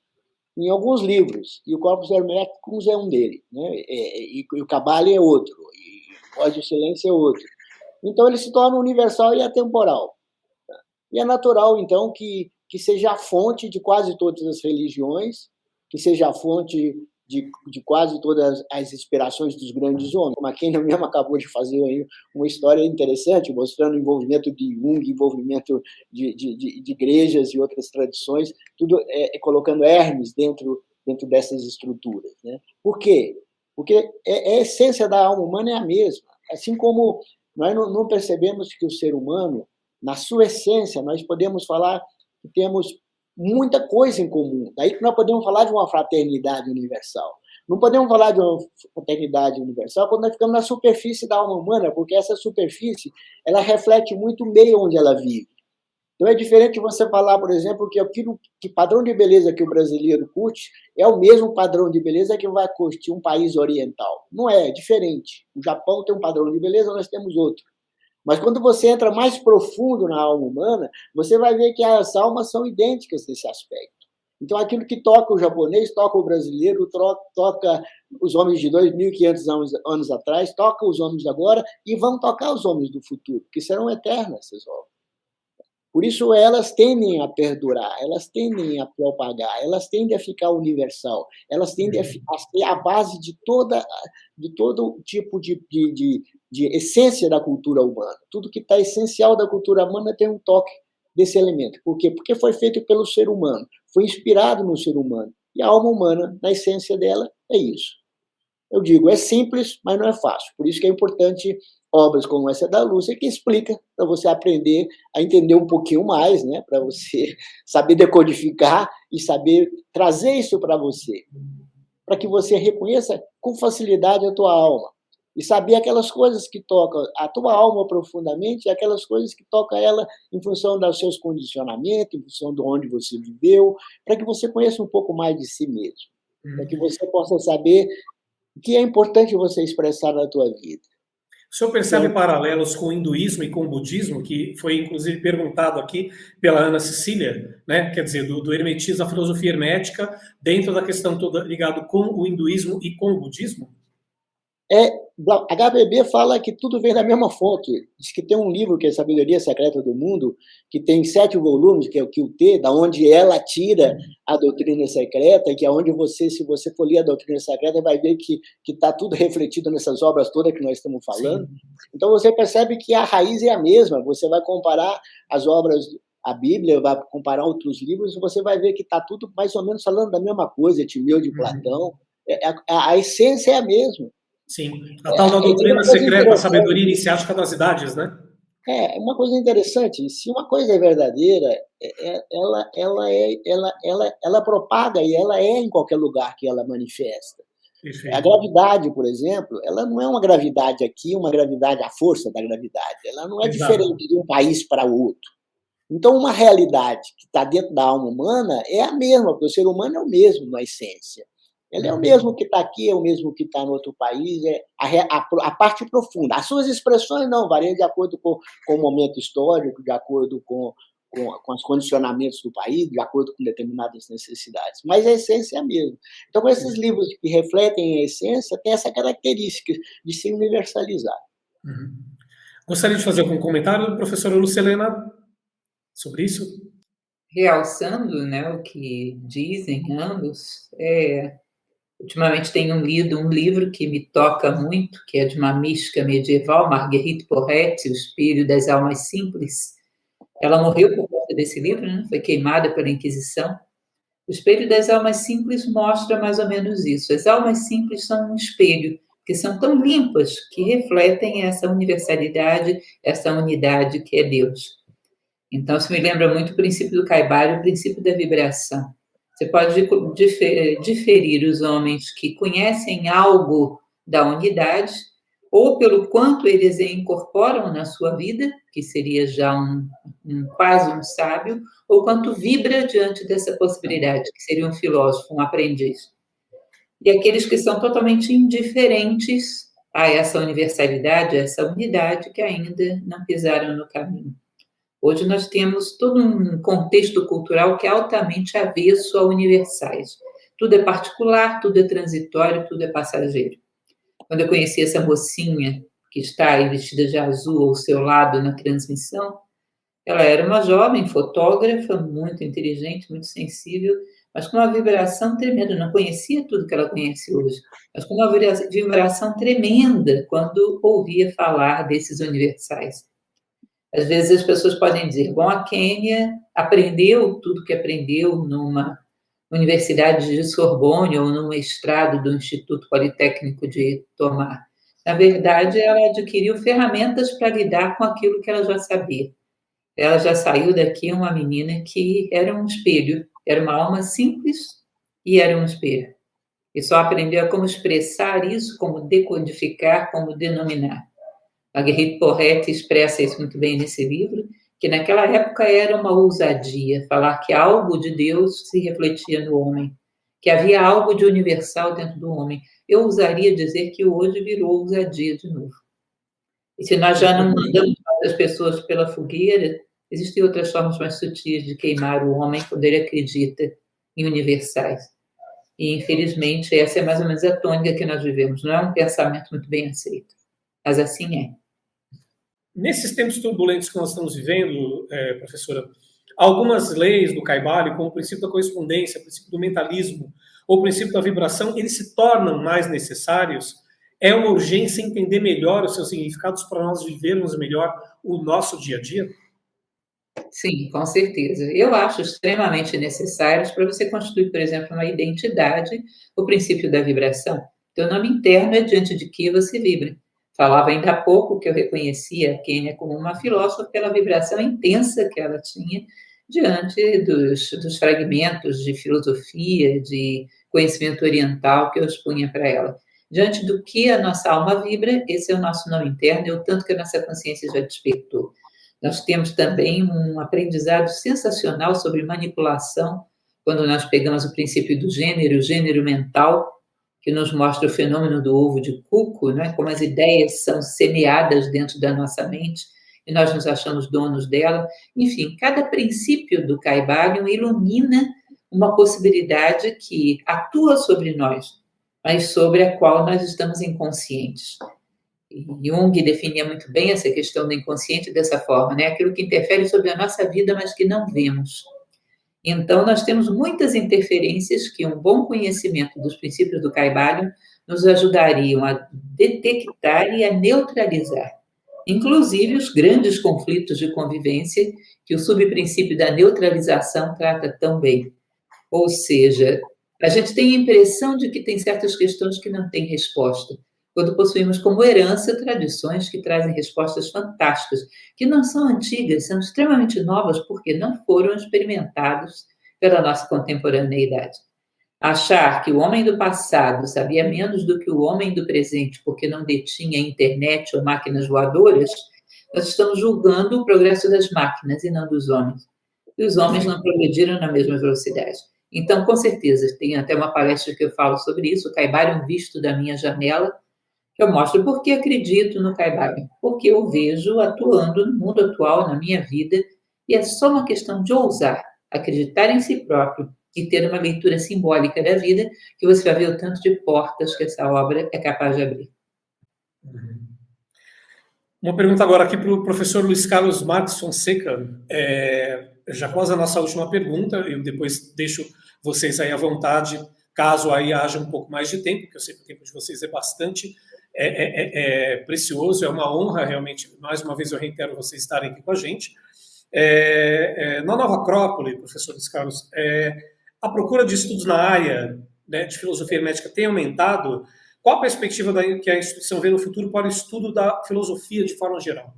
em alguns livros, e o Corpus Hermeticus é um deles, né? E o Cabale é outro, e o Voz do Silêncio é outro. Então, ele se torna universal e atemporal. E é natural, então, que seja a fonte de quase todas as religiões, que seja a fonte de quase todas as inspirações dos grandes homens. Como a Kenny mesmo acabou de fazer aí uma história interessante, mostrando o envolvimento de Jung, envolvimento de igrejas e outras tradições, tudo colocando Hermes dentro dessas estruturas, né? Por quê? Porque a essência da alma humana é a mesma. Assim como nós não percebemos que o ser humano, na sua essência, nós podemos falar que temos muita coisa em comum. Daí que nós podemos falar de uma fraternidade universal. Não podemos falar de uma fraternidade universal quando nós ficamos na superfície da alma humana, porque essa superfície ela reflete muito o meio onde ela vive. Então é diferente você falar, por exemplo, que padrão de beleza que o brasileiro curte é o mesmo padrão de beleza que vai curtir um país oriental. Não é diferente. O Japão tem um padrão de beleza, nós temos outro. Mas quando você entra mais profundo na alma humana, você vai ver que as almas são idênticas nesse aspecto. Então, aquilo que toca o japonês, toca o brasileiro, toca os homens de 2.500 anos atrás, toca os homens de agora e vão tocar os homens do futuro, que serão eternas essas obras. Por isso, elas tendem a perdurar, elas tendem a propagar, elas tendem a ficar universal, elas tendem a ser a base de todo tipo de essência da cultura humana. Tudo que está essencial da cultura humana tem um toque desse elemento. Por quê? Porque foi feito pelo ser humano, foi inspirado no ser humano. E a alma humana, na essência dela, é isso. Eu digo, é simples, mas não é fácil. Por isso que é importante obras como essa da Lúcia, que explica para você aprender a entender um pouquinho mais, né? Para você saber decodificar e saber trazer isso para você, para que você reconheça com facilidade a tua alma e saber aquelas coisas que tocam a tua alma profundamente e aquelas coisas que tocam ela em função dos seus condicionamentos, em função de onde você viveu, para que você conheça um pouco mais de si mesmo, para que você possa saber o que é importante você expressar na tua vida. O senhor percebe paralelos com o hinduísmo e com o budismo, que foi inclusive perguntado aqui pela Ana Cecília, né? Quer dizer, do hermetismo à filosofia hermética, dentro da questão toda ligada com o hinduísmo e com o budismo? HBB fala que tudo vem da mesma fonte. Diz que tem um livro que é Sabedoria Secreta do Mundo, que tem 7 volumes, que é o QT, da onde ela tira a doutrina secreta, que é onde você, se você for ler a doutrina secreta, vai ver que está tudo refletido nessas obras todas que nós estamos falando. Sim. Então você percebe que a raiz é a mesma. Você vai comparar as obras, a Bíblia, vai comparar outros livros, você vai ver que está tudo mais ou menos falando da mesma coisa, Timeu de Platão. A essência é a mesma. Sim, a tal da doutrina secreta, a sabedoria iniciática das idades, né? É uma coisa interessante. Se uma coisa é verdadeira, ela propaga e ela é em qualquer lugar que ela manifesta. Perfeito. A gravidade, por exemplo, ela não é uma gravidade aqui, uma gravidade, a força da gravidade. Ela não é diferente de um país para o outro. Então, uma realidade que está dentro da alma humana é a mesma, porque o ser humano é o mesmo na essência. Ele é o mesmo que está aqui, é o mesmo que está no outro país, é a parte profunda. As suas expressões não variam de acordo com o momento histórico, de acordo com os condicionamentos do país, de acordo com determinadas necessidades. Mas a essência é a mesma. Então, esses livros que refletem a essência têm essa característica de se universalizar. Uhum. Gostaria de fazer algum comentário, professora Lucilena, sobre isso? Realçando, né, o que dizem ambos, ultimamente tenho lido um livro que me toca muito, que é de uma mística medieval, Marguerite Porete, O Espelho das Almas Simples. Ela morreu por conta desse livro, né? Foi queimada pela Inquisição. O Espelho das Almas Simples mostra mais ou menos isso. As almas simples são um espelho, que são tão limpas, que refletem essa universalidade, essa unidade que é Deus. Então, isso me lembra muito o princípio do Caibalion, o princípio da vibração. Você pode diferir os homens que conhecem algo da unidade, ou pelo quanto eles incorporam na sua vida, que seria já quase um sábio, ou quanto vibra diante dessa possibilidade, que seria um filósofo, um aprendiz. E aqueles que são totalmente indiferentes a essa universalidade, a essa unidade, que ainda não pisaram no caminho. Hoje nós temos todo um contexto cultural que é altamente avesso a universais. Tudo é particular, tudo é transitório, tudo é passageiro. Quando eu conheci essa mocinha que está aí vestida de azul ao seu lado na transmissão, ela era uma jovem fotógrafa, muito inteligente, muito sensível, mas com uma vibração tremenda. Eu não conhecia tudo que ela conhece hoje, mas com uma vibração tremenda quando ouvia falar desses universais. Às vezes as pessoas podem dizer, bom, a Kênia aprendeu tudo que aprendeu numa Universidade de Sorbonne ou no mestrado do Instituto Politécnico de Tomar. Na verdade, ela adquiriu ferramentas para lidar com aquilo que ela já sabia. Ela já saiu daqui uma menina que era um espelho, era uma alma simples e era um espelho. E só aprendeu a como expressar isso, como decodificar, como denominar. Marguerite Porete expressa isso muito bem nesse livro, que naquela época era uma ousadia falar que algo de Deus se refletia no homem, que havia algo de universal dentro do homem. Eu ousaria dizer que hoje virou ousadia de novo. E se nós já não mandamos as pessoas pela fogueira, existem outras formas mais sutis de queimar o homem quando ele acredita em universais. E, infelizmente, essa é mais ou menos a tônica que nós vivemos. Não é um pensamento muito bem aceito, mas assim é. Nesses tempos turbulentos que nós estamos vivendo, professora, algumas leis do Caibalion, como o princípio da correspondência, o princípio do mentalismo, ou o princípio da vibração, eles se tornam mais necessários. É uma urgência entender melhor os seus significados para nós vivermos melhor o nosso dia a dia? Sim, com certeza. Eu acho extremamente necessários para você constituir, por exemplo, uma identidade, o princípio da vibração. Teu nome interno é diante de que você vibra. Falava ainda há pouco que eu reconhecia a Kênia como uma filósofa pela vibração intensa que ela tinha diante dos fragmentos de filosofia, de conhecimento oriental que eu expunha para ela. Diante do que a nossa alma vibra, esse é o nosso nome interno, e o tanto que a nossa consciência já despertou. Nós temos também um aprendizado sensacional sobre manipulação, quando nós pegamos o princípio do gênero, o gênero mental, que nos mostra o fenômeno do ovo de cuco, né? Como as ideias são semeadas dentro da nossa mente e nós nos achamos donos dela. Enfim, cada princípio do Caibalion ilumina uma possibilidade que atua sobre nós, mas sobre a qual nós estamos inconscientes. E Jung definia muito bem essa questão do inconsciente dessa forma, né? Aquilo que interfere sobre a nossa vida, mas que não vemos. Então, nós temos muitas interferências que um bom conhecimento dos princípios do Kybalion nos ajudariam a detectar e a neutralizar. Inclusive os grandes conflitos de convivência que o subprincípio da neutralização trata tão bem. Ou seja, a gente tem a impressão de que tem certas questões que não têm resposta, quando possuímos como herança tradições que trazem respostas fantásticas, que não são antigas, são extremamente novas porque não foram experimentados pela nossa contemporaneidade. Achar que o homem do passado sabia menos do que o homem do presente porque não detinha internet ou máquinas voadoras, nós estamos julgando o progresso das máquinas e não dos homens. E os homens não progrediram na mesma velocidade. Então, com certeza, tem até uma palestra que eu falo sobre isso, o Kybalion visto da minha janela, que eu mostro por que acredito no Kybalion, porque eu vejo atuando no mundo atual, na minha vida, e é só uma questão de ousar, acreditar em si próprio e ter uma leitura simbólica da vida, que você vai ver o tanto de portas que essa obra é capaz de abrir. Uma pergunta agora aqui para o professor Luiz Carlos Marques Fonseca, já quase a nossa última pergunta, eu depois deixo vocês aí à vontade, caso aí haja um pouco mais de tempo, porque eu sei que o tempo de vocês é bastante precioso, é uma honra realmente, mais uma vez eu reitero vocês estarem aqui com a gente. Na Nova Acrópole, professor Luiz Carlos, a procura de estudos na área, né, de filosofia hermética tem aumentado. Qual a perspectiva que a instituição vê no futuro para o estudo da filosofia de forma geral?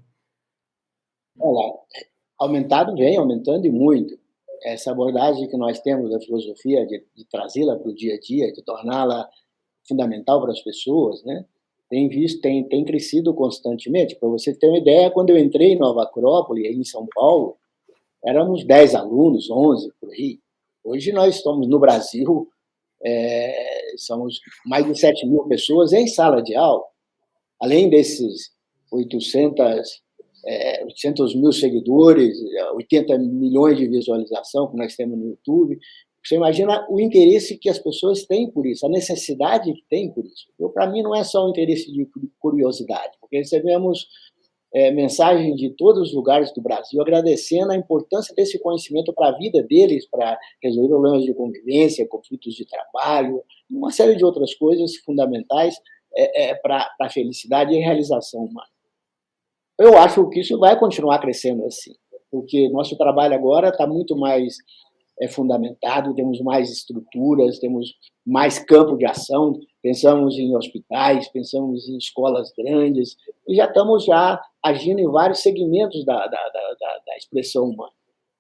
Olha, vem aumentando e muito. Essa abordagem que nós temos da filosofia, de trazê-la para o dia a dia, de torná-la fundamental para as pessoas, né? Tem crescido constantemente. Para você ter uma ideia, quando eu entrei em Nova Acrópole, em São Paulo, éramos 10 alunos, 11 por aí. Hoje nós estamos no Brasil, somos mais de 7 mil pessoas em sala de aula. Além desses 800 mil seguidores, 80 milhões de visualização que nós temos no YouTube. Você imagina o interesse que as pessoas têm por isso, a necessidade que têm por isso. Para mim, não é só um interesse de curiosidade, porque recebemos mensagens de todos os lugares do Brasil agradecendo a importância desse conhecimento para a vida deles, para resolver problemas de convivência, conflitos de trabalho, uma série de outras coisas fundamentais para a felicidade e realização humana. Eu acho que isso vai continuar crescendo assim, porque nosso trabalho agora está muito mais fundamentado, temos mais estruturas, temos mais campo de ação, pensamos em hospitais, pensamos em escolas grandes, e já estamos agindo em vários segmentos da expressão humana.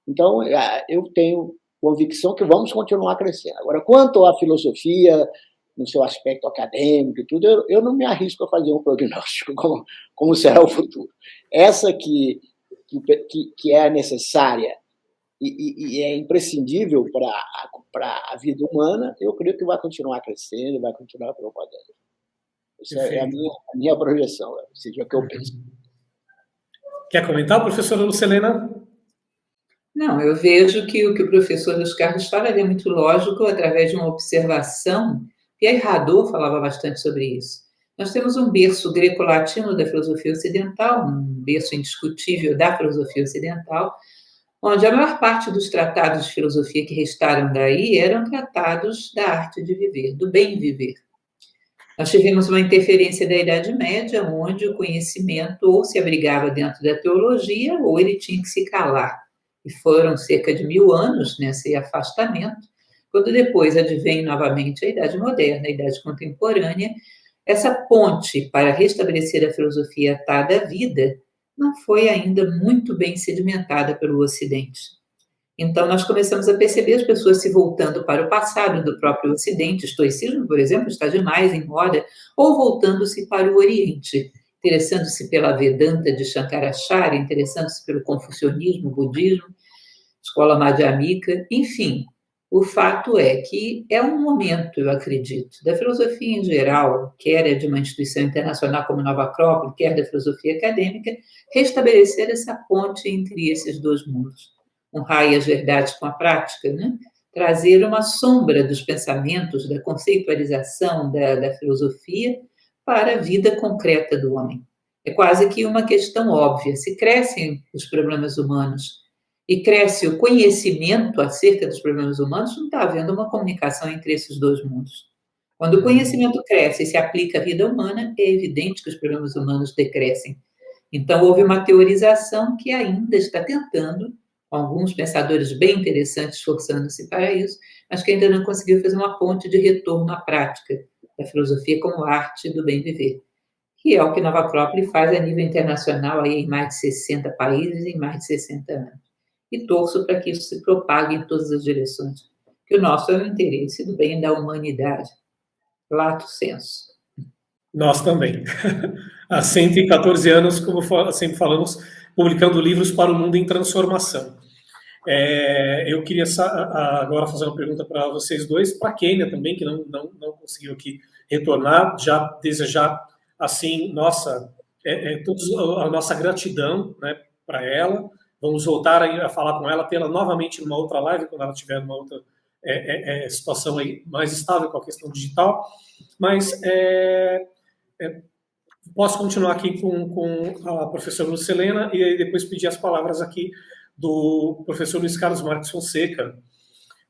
Então, eu tenho convicção que vamos continuar crescendo. Agora, quanto à filosofia, no seu aspecto acadêmico e tudo, eu não me arrisco a fazer um prognóstico como será o futuro. Essa que é necessária e é imprescindível para a vida humana, eu creio que vai continuar crescendo, vai continuar propagando. Essa é a minha projeção, seja o que eu penso. Quer comentar, professora Lucilena? Não, eu vejo que o que o professor Luiz Carlos fala é muito lógico através de uma observação, e aí Hadot falava bastante sobre isso. Nós temos um berço greco-latino da filosofia ocidental, um berço indiscutível da filosofia ocidental, onde a maior parte dos tratados de filosofia que restaram daí eram tratados da arte de viver, do bem viver. Nós tivemos uma interferência da Idade Média, onde o conhecimento ou se abrigava dentro da teologia, ou ele tinha que se calar. E foram cerca de 1000 anos nesse afastamento, quando depois advém novamente a Idade Moderna, a Idade Contemporânea. Essa ponte para restabelecer a filosofia atada à vida não foi ainda muito bem sedimentada pelo Ocidente. Então, nós começamos a perceber as pessoas se voltando para o passado do próprio Ocidente, o estoicismo, por exemplo, está demais em moda, ou voltando-se para o Oriente, interessando-se pela Vedanta de Shankaracharya, interessando-se pelo confucionismo, budismo, escola madhyamika, enfim. O fato é que é um momento, eu acredito, da filosofia em geral, quer de uma instituição internacional como Nova Acrópole, quer da filosofia acadêmica, restabelecer essa ponte entre esses dois mundos. Honrar as verdades com a prática, né? trazer uma sombra dos pensamentos, da conceitualização da filosofia para a vida concreta do homem. É quase que uma questão óbvia. Se crescem os problemas humanos e cresce o conhecimento acerca dos problemas humanos, não está havendo uma comunicação entre esses dois mundos. Quando o conhecimento cresce e se aplica à vida humana, é evidente que os problemas humanos decrescem. Então, houve uma teorização que ainda está tentando, alguns pensadores bem interessantes esforçando-se para isso, mas que ainda não conseguiu fazer uma ponte de retorno à prática da filosofia como arte do bem viver, que é o que Nova Acrópole faz a nível internacional, aí em mais de 60 países, em mais de 60 anos. E torço para que isso se propague em todas as direções, que o nosso é o interesse do bem da humanidade. Lato sensu. Nós também. Há 114 anos, como sempre falamos, publicando livros para o mundo em transformação. Eu queria agora fazer uma pergunta para vocês dois, para a Kênia também, que não conseguiu aqui retornar, já desejar, assim, a nossa gratidão, né, para ela. Vamos voltar a falar com ela, tê-la novamente numa outra live, quando ela tiver numa outra situação aí mais estável com a questão digital. Mas posso continuar aqui com a professora Lucilena e aí depois pedir as palavras aqui do professor Luiz Carlos Marques Fonseca.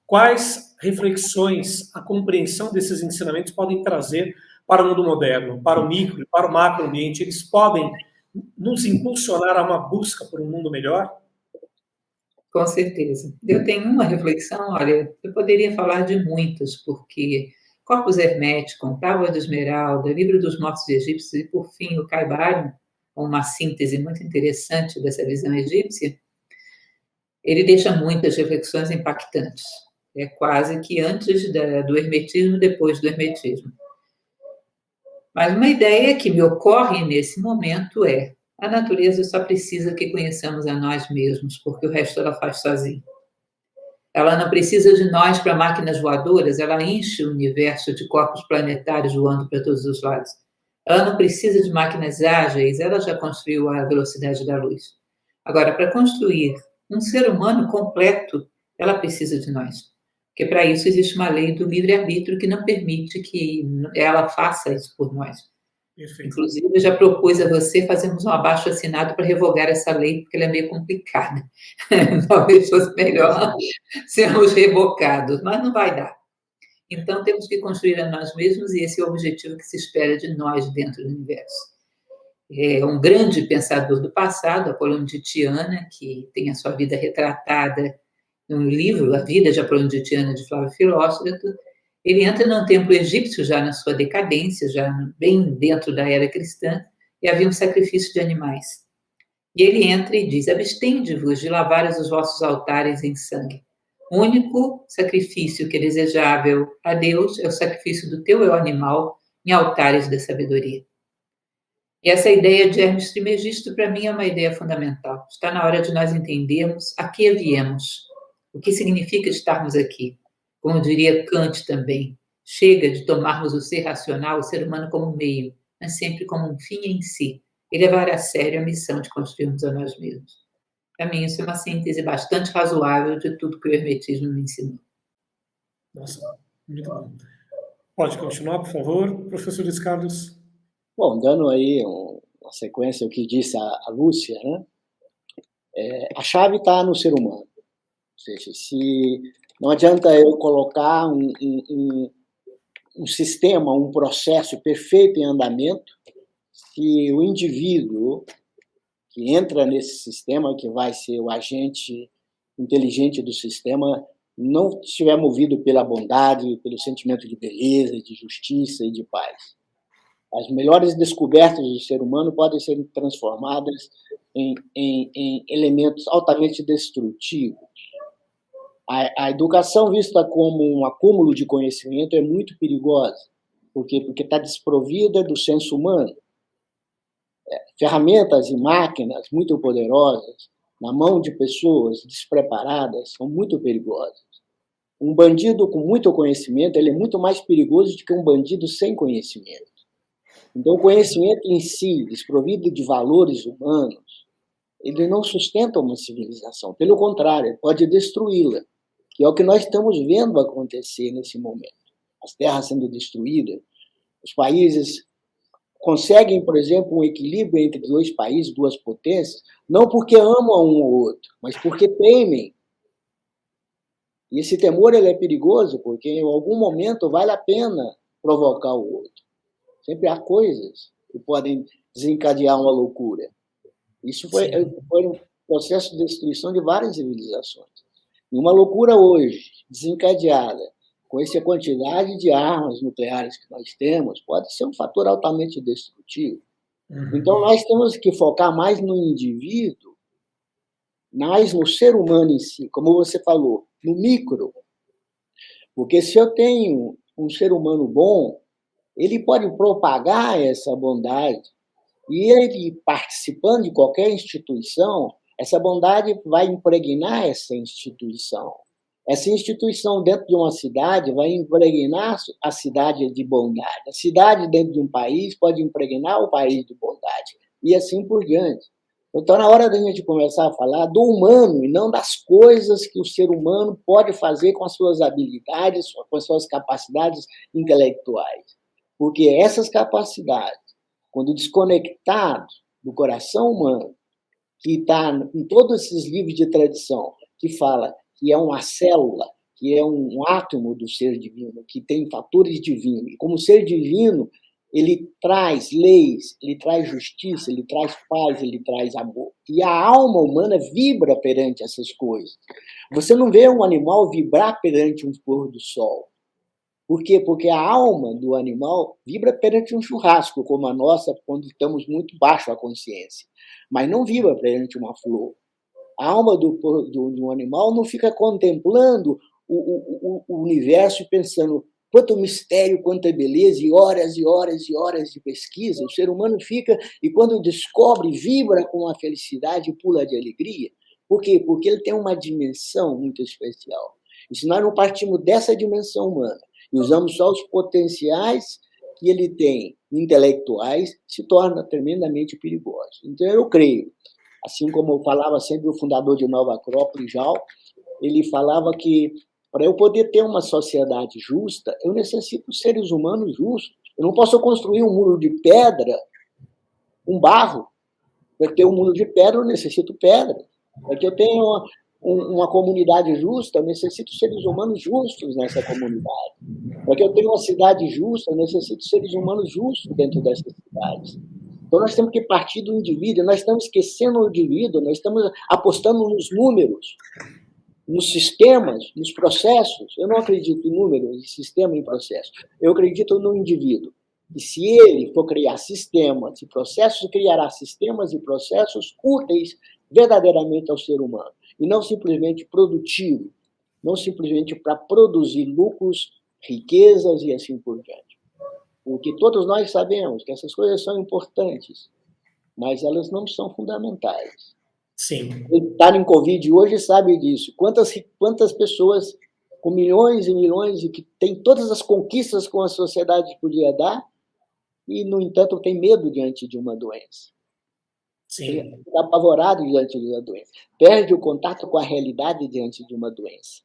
Quais reflexões a compreensão desses ensinamentos podem trazer para o mundo moderno, para o micro, para o macro ambiente? Eles podem nos impulsionar a uma busca por um mundo melhor? Com certeza. Eu tenho uma reflexão, olha, eu poderia falar de muitas, porque Corpus Hermeticum, Tábua de Esmeralda, Livro dos Mortos Egípcios e, por fim, o Caibalion, uma síntese muito interessante dessa visão egípcia, ele deixa muitas reflexões impactantes. É quase que antes do hermetismo, depois do hermetismo. Mas uma ideia que me ocorre nesse momento é: a natureza só precisa que conheçamos a nós mesmos, porque o resto ela faz sozinha. Ela não precisa de nós para máquinas voadoras, ela enche o universo de corpos planetários voando para todos os lados. Ela não precisa de máquinas ágeis, ela já construiu a velocidade da luz. Agora, para construir um ser humano completo, ela precisa de nós. Porque para isso existe uma lei do livre-arbítrio que não permite que ela faça isso por nós. Perfeito. Inclusive, eu já propus a você fazermos um abaixo-assinado para revogar essa lei, porque ela é meio complicada. Talvez fosse melhor sermos revocados, mas não vai dar. Então, temos que construir a nós mesmos, e esse é o objetivo que se espera de nós dentro do universo. É um grande pensador do passado, Apolônio de Tiana, que tem a sua vida retratada no livro A Vida de Apolônio de Tiana, de Flávio Filóstrato. Ele entra num templo egípcio já na sua decadência, já bem dentro da era cristã, e havia um sacrifício de animais. E ele entra e diz: abstende-vos de lavar os vossos altares em sangue. O único sacrifício que é desejável a Deus é o sacrifício do teu eu animal em altares da sabedoria. E essa ideia de Hermes Trismegisto, para mim, é uma ideia fundamental. Está na hora de nós entendermos a que viemos, o que significa estarmos aqui. Como diria Kant também, chega de tomarmos o ser racional, o ser humano, como meio, mas sempre como um fim em si, e levar a sério a missão de construirmos a nós mesmos. Para mim, isso é uma síntese bastante razoável de tudo que o hermetismo me ensinou. Nossa, muito bom. Pode continuar, por favor, professor Luiz Carlos. Bom, dando aí uma sequência ao que disse a Lúcia, né? A chave está no ser humano. Ou seja, se não adianta eu colocar um sistema, um processo perfeito em andamento, se o indivíduo que entra nesse sistema, que vai ser o agente inteligente do sistema, não estiver movido pela bondade, pelo sentimento de beleza, de justiça e de paz. As melhores descobertas do ser humano podem ser transformadas em elementos altamente destrutivos. A educação vista como um acúmulo de conhecimento é muito perigosa. Por quê? Porque está desprovida do senso humano. Ferramentas e máquinas muito poderosas na mão de pessoas despreparadas são muito perigosas. Um bandido com muito conhecimento, ele é muito mais perigoso do que um bandido sem conhecimento. Então, o conhecimento em si, desprovido de valores humanos, ele não sustenta uma civilização. Pelo contrário, ele pode destruí-la. que é o que nós estamos vendo acontecer nesse momento. As terras sendo destruídas, os países conseguem, por exemplo, um equilíbrio entre dois países, duas potências, não porque amam um ou outro, mas porque temem. E esse temor ele é perigoso, porque em algum momento vale a pena provocar o outro. Sempre há coisas que podem desencadear uma loucura. Isso foi um processo de destruição de várias civilizações. E uma loucura hoje, desencadeada, com essa quantidade de armas nucleares que nós temos, pode ser um fator altamente destrutivo. Então, nós temos que focar mais no indivíduo, mais no ser humano em si, como você falou, no micro. Porque se eu tenho um ser humano bom, ele pode propagar essa bondade, e ele, participando de qualquer instituição, essa bondade vai impregnar essa instituição. Essa instituição dentro de uma cidade vai impregnar a cidade de bondade. A cidade dentro de um país pode impregnar o país de bondade. E assim por diante. Então, na hora da gente começar a falar do humano e não das coisas que o ser humano pode fazer com as suas habilidades, com as suas capacidades intelectuais. Porque essas capacidades, quando desconectadas do coração humano, que está em todos esses livros de tradição, que fala que é uma célula, que é um átomo do ser divino, que tem fatores divinos. E como ser divino, ele traz leis, ele traz justiça, ele traz paz, ele traz amor. E a alma humana vibra perante essas coisas. Você não vê um animal vibrar perante um pôr do sol. Por quê? Porque a alma do animal vibra perante um churrasco, como a nossa, quando estamos muito baixo a consciência. Mas não vibra perante uma flor. A alma do animal não fica contemplando o universo e pensando quanto mistério, quanta beleza, e horas e horas e horas de pesquisa. O ser humano fica, e quando descobre, vibra com a felicidade e pula de alegria. Por quê? Porque ele tem uma dimensão muito especial. E se nós não partimos dessa dimensão humana e usamos só os potenciais que ele tem intelectuais, se torna tremendamente perigoso. Então, eu creio, assim como eu falava sempre o fundador de Nova Acrópole, Jal, ele falava que para eu poder ter uma sociedade justa, eu necessito seres humanos justos. Eu não posso construir um muro de pedra, um barro. Para ter um muro de pedra, eu necessito pedra. Para que eu tenha uma comunidade justa, eu necessito seres humanos justos nessa comunidade. Para que eu tenha uma cidade justa, eu necessito seres humanos justos dentro dessas cidades. Então, nós temos que partir do indivíduo, nós estamos esquecendo o indivíduo, nós estamos apostando nos números, nos sistemas, nos processos. Eu não acredito em números, em sistema, em processo. Eu acredito no indivíduo. E se ele for criar sistemas e processos, criará sistemas e processos úteis verdadeiramente ao ser humano. E não simplesmente produtivo, não simplesmente para produzir lucros, riquezas e assim por diante. Porque todos nós sabemos que essas coisas são importantes, mas elas não são fundamentais. Sim. Quem está em Covid hoje sabe disso. Quantas pessoas com milhões e milhões e que têm todas as conquistas que a sociedade podia dar e, no entanto, tem medo diante de uma doença. Sim. Está apavorado diante de uma doença. Perde o contato com a realidade diante de uma doença.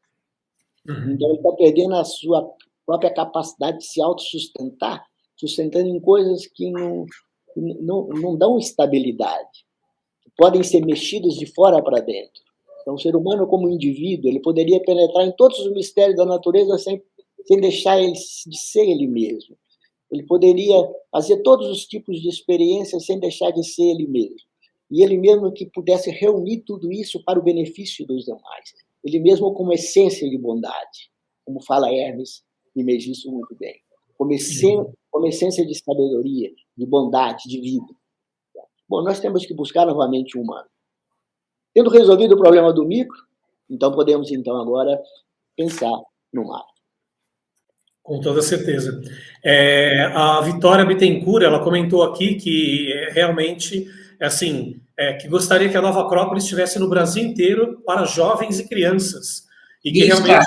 Então, ele está perdendo a sua própria capacidade de se autossustentar, sustentando em coisas que não dão estabilidade, que podem ser mexidas de fora para dentro. Então, o ser humano, como indivíduo, ele poderia penetrar em todos os mistérios da natureza sem deixar ele de ser ele mesmo. Ele poderia fazer todos os tipos de experiências sem deixar de ser ele mesmo. E ele mesmo que pudesse reunir tudo isso para o benefício dos demais. Ele mesmo como essência de bondade, como fala Hermes Trismegisto muito bem. Como essência de sabedoria, de bondade, de vida. Bom, nós temos que buscar novamente o humano. Tendo resolvido o problema do micro, então podemos então agora pensar no macro. Com toda certeza. A Vitória Bittencourt, ela comentou aqui que realmente, assim, que gostaria que a Nova Acrópole estivesse no Brasil inteiro para jovens e crianças. E que realmente...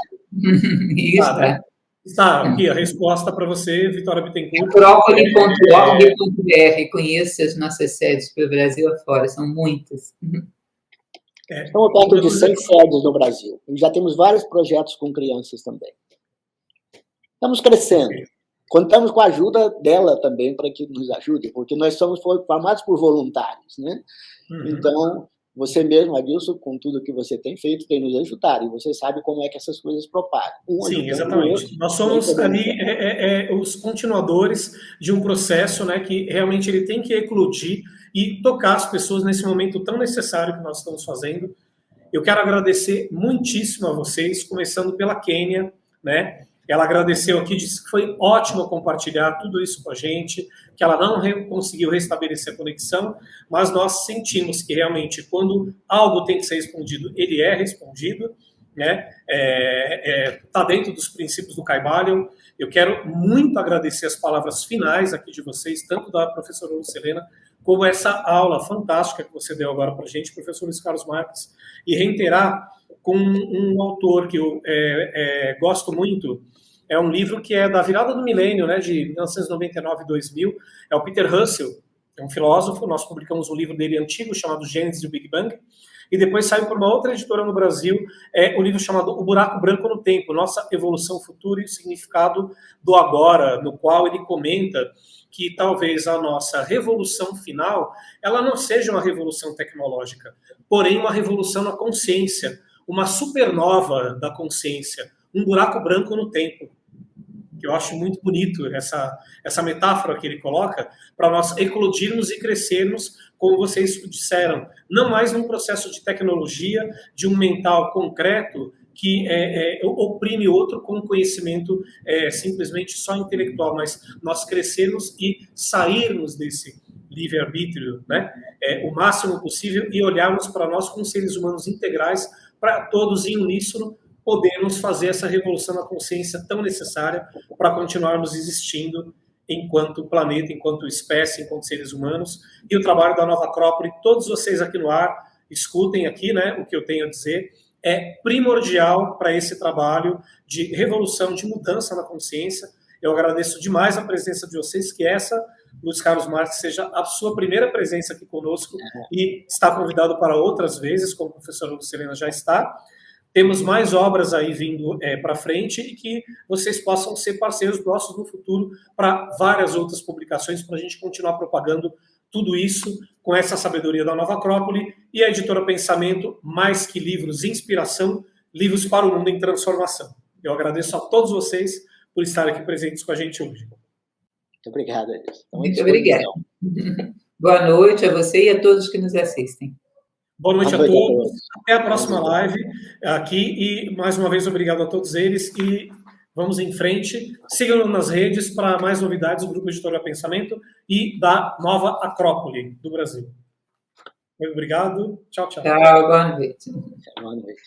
Está aqui a resposta para você, Vitória Bittencourt. Acrópole.org.br. Conheça as nossas sedes pelo Brasil afora, são muitas. Estamos perto de 100 sedes no Brasil. E já temos vários projetos com crianças também. Estamos crescendo. Contamos com a ajuda dela também para que nos ajude, porque nós somos formados por voluntários, né? Então, você mesmo, Adilson, com tudo que você tem feito, tem nos ajudado. E você sabe como é que essas coisas propagam. Sim, exatamente. Nós somos ali os continuadores de um processo, né, que realmente ele tem que eclodir e tocar as pessoas nesse momento tão necessário que nós estamos fazendo. Eu quero agradecer muitíssimo a vocês, começando pela Kênia, né? Ela agradeceu aqui, disse que foi ótimo compartilhar tudo isso com a gente, que ela não conseguiu restabelecer a conexão, mas nós sentimos que realmente quando algo tem que ser respondido, ele é respondido, né? Tá dentro dos princípios do Kybalion. Eu quero muito agradecer as palavras finais aqui de vocês, tanto da professora Lucilena, como essa aula fantástica que você deu agora para a gente, professor Luiz Carlos Marques, e reiterar com um autor que eu gosto muito. É um livro que é da virada do milênio, né, de 1999 e 2000. É o Peter Russell, é um filósofo. Nós publicamos um livro dele antigo chamado Gênesis e o Big Bang. E depois saiu por uma outra editora no Brasil um livro chamado O Buraco Branco no Tempo, Nossa Evolução Futura e o Significado do Agora, no qual ele comenta que talvez a nossa revolução final ela não seja uma revolução tecnológica, porém uma revolução na consciência, uma supernova da consciência, um buraco branco no tempo. Que eu acho muito bonito essa metáfora que ele coloca para nós eclodirmos e crescermos, como vocês disseram, não mais num processo de tecnologia, de um mental concreto que oprime outro com conhecimento simplesmente só intelectual, mas nós crescermos e sairmos desse livre-arbítrio, né, o máximo possível e olharmos para nós como seres humanos integrais, para todos em uníssono podermos fazer essa revolução na consciência tão necessária para continuarmos existindo enquanto planeta, enquanto espécie, enquanto seres humanos. E o trabalho da Nova Acrópole, todos vocês aqui no ar, escutem aqui, né, o que eu tenho a dizer, é primordial para esse trabalho de revolução, de mudança na consciência. Eu agradeço demais a presença de vocês, que essa, Luiz Carlos Marques, seja a sua primeira presença aqui conosco e está convidado para outras vezes, como a professora Lucilena já está. Temos mais obras aí vindo para frente e que vocês possam ser parceiros nossos no futuro para várias outras publicações, para a gente continuar propagando tudo isso com essa sabedoria da Nova Acrópole e a editora Pensamento, mais que livros, inspiração, livros para o mundo em transformação. Eu agradeço a todos vocês por estarem aqui presentes com a gente hoje. Muito obrigado, Adilson. Muito obrigada. Boa noite a você e a todos que nos assistem. Boa noite a todos. Até a próxima live aqui e, mais uma vez, obrigado a todos eles e vamos em frente. Sigam-nos nas redes para mais novidades do Grupo Editorial Pensamento e da Nova Acrópole do Brasil. Muito obrigado. Tchau, tchau. Tchau, boa noite. Boa noite.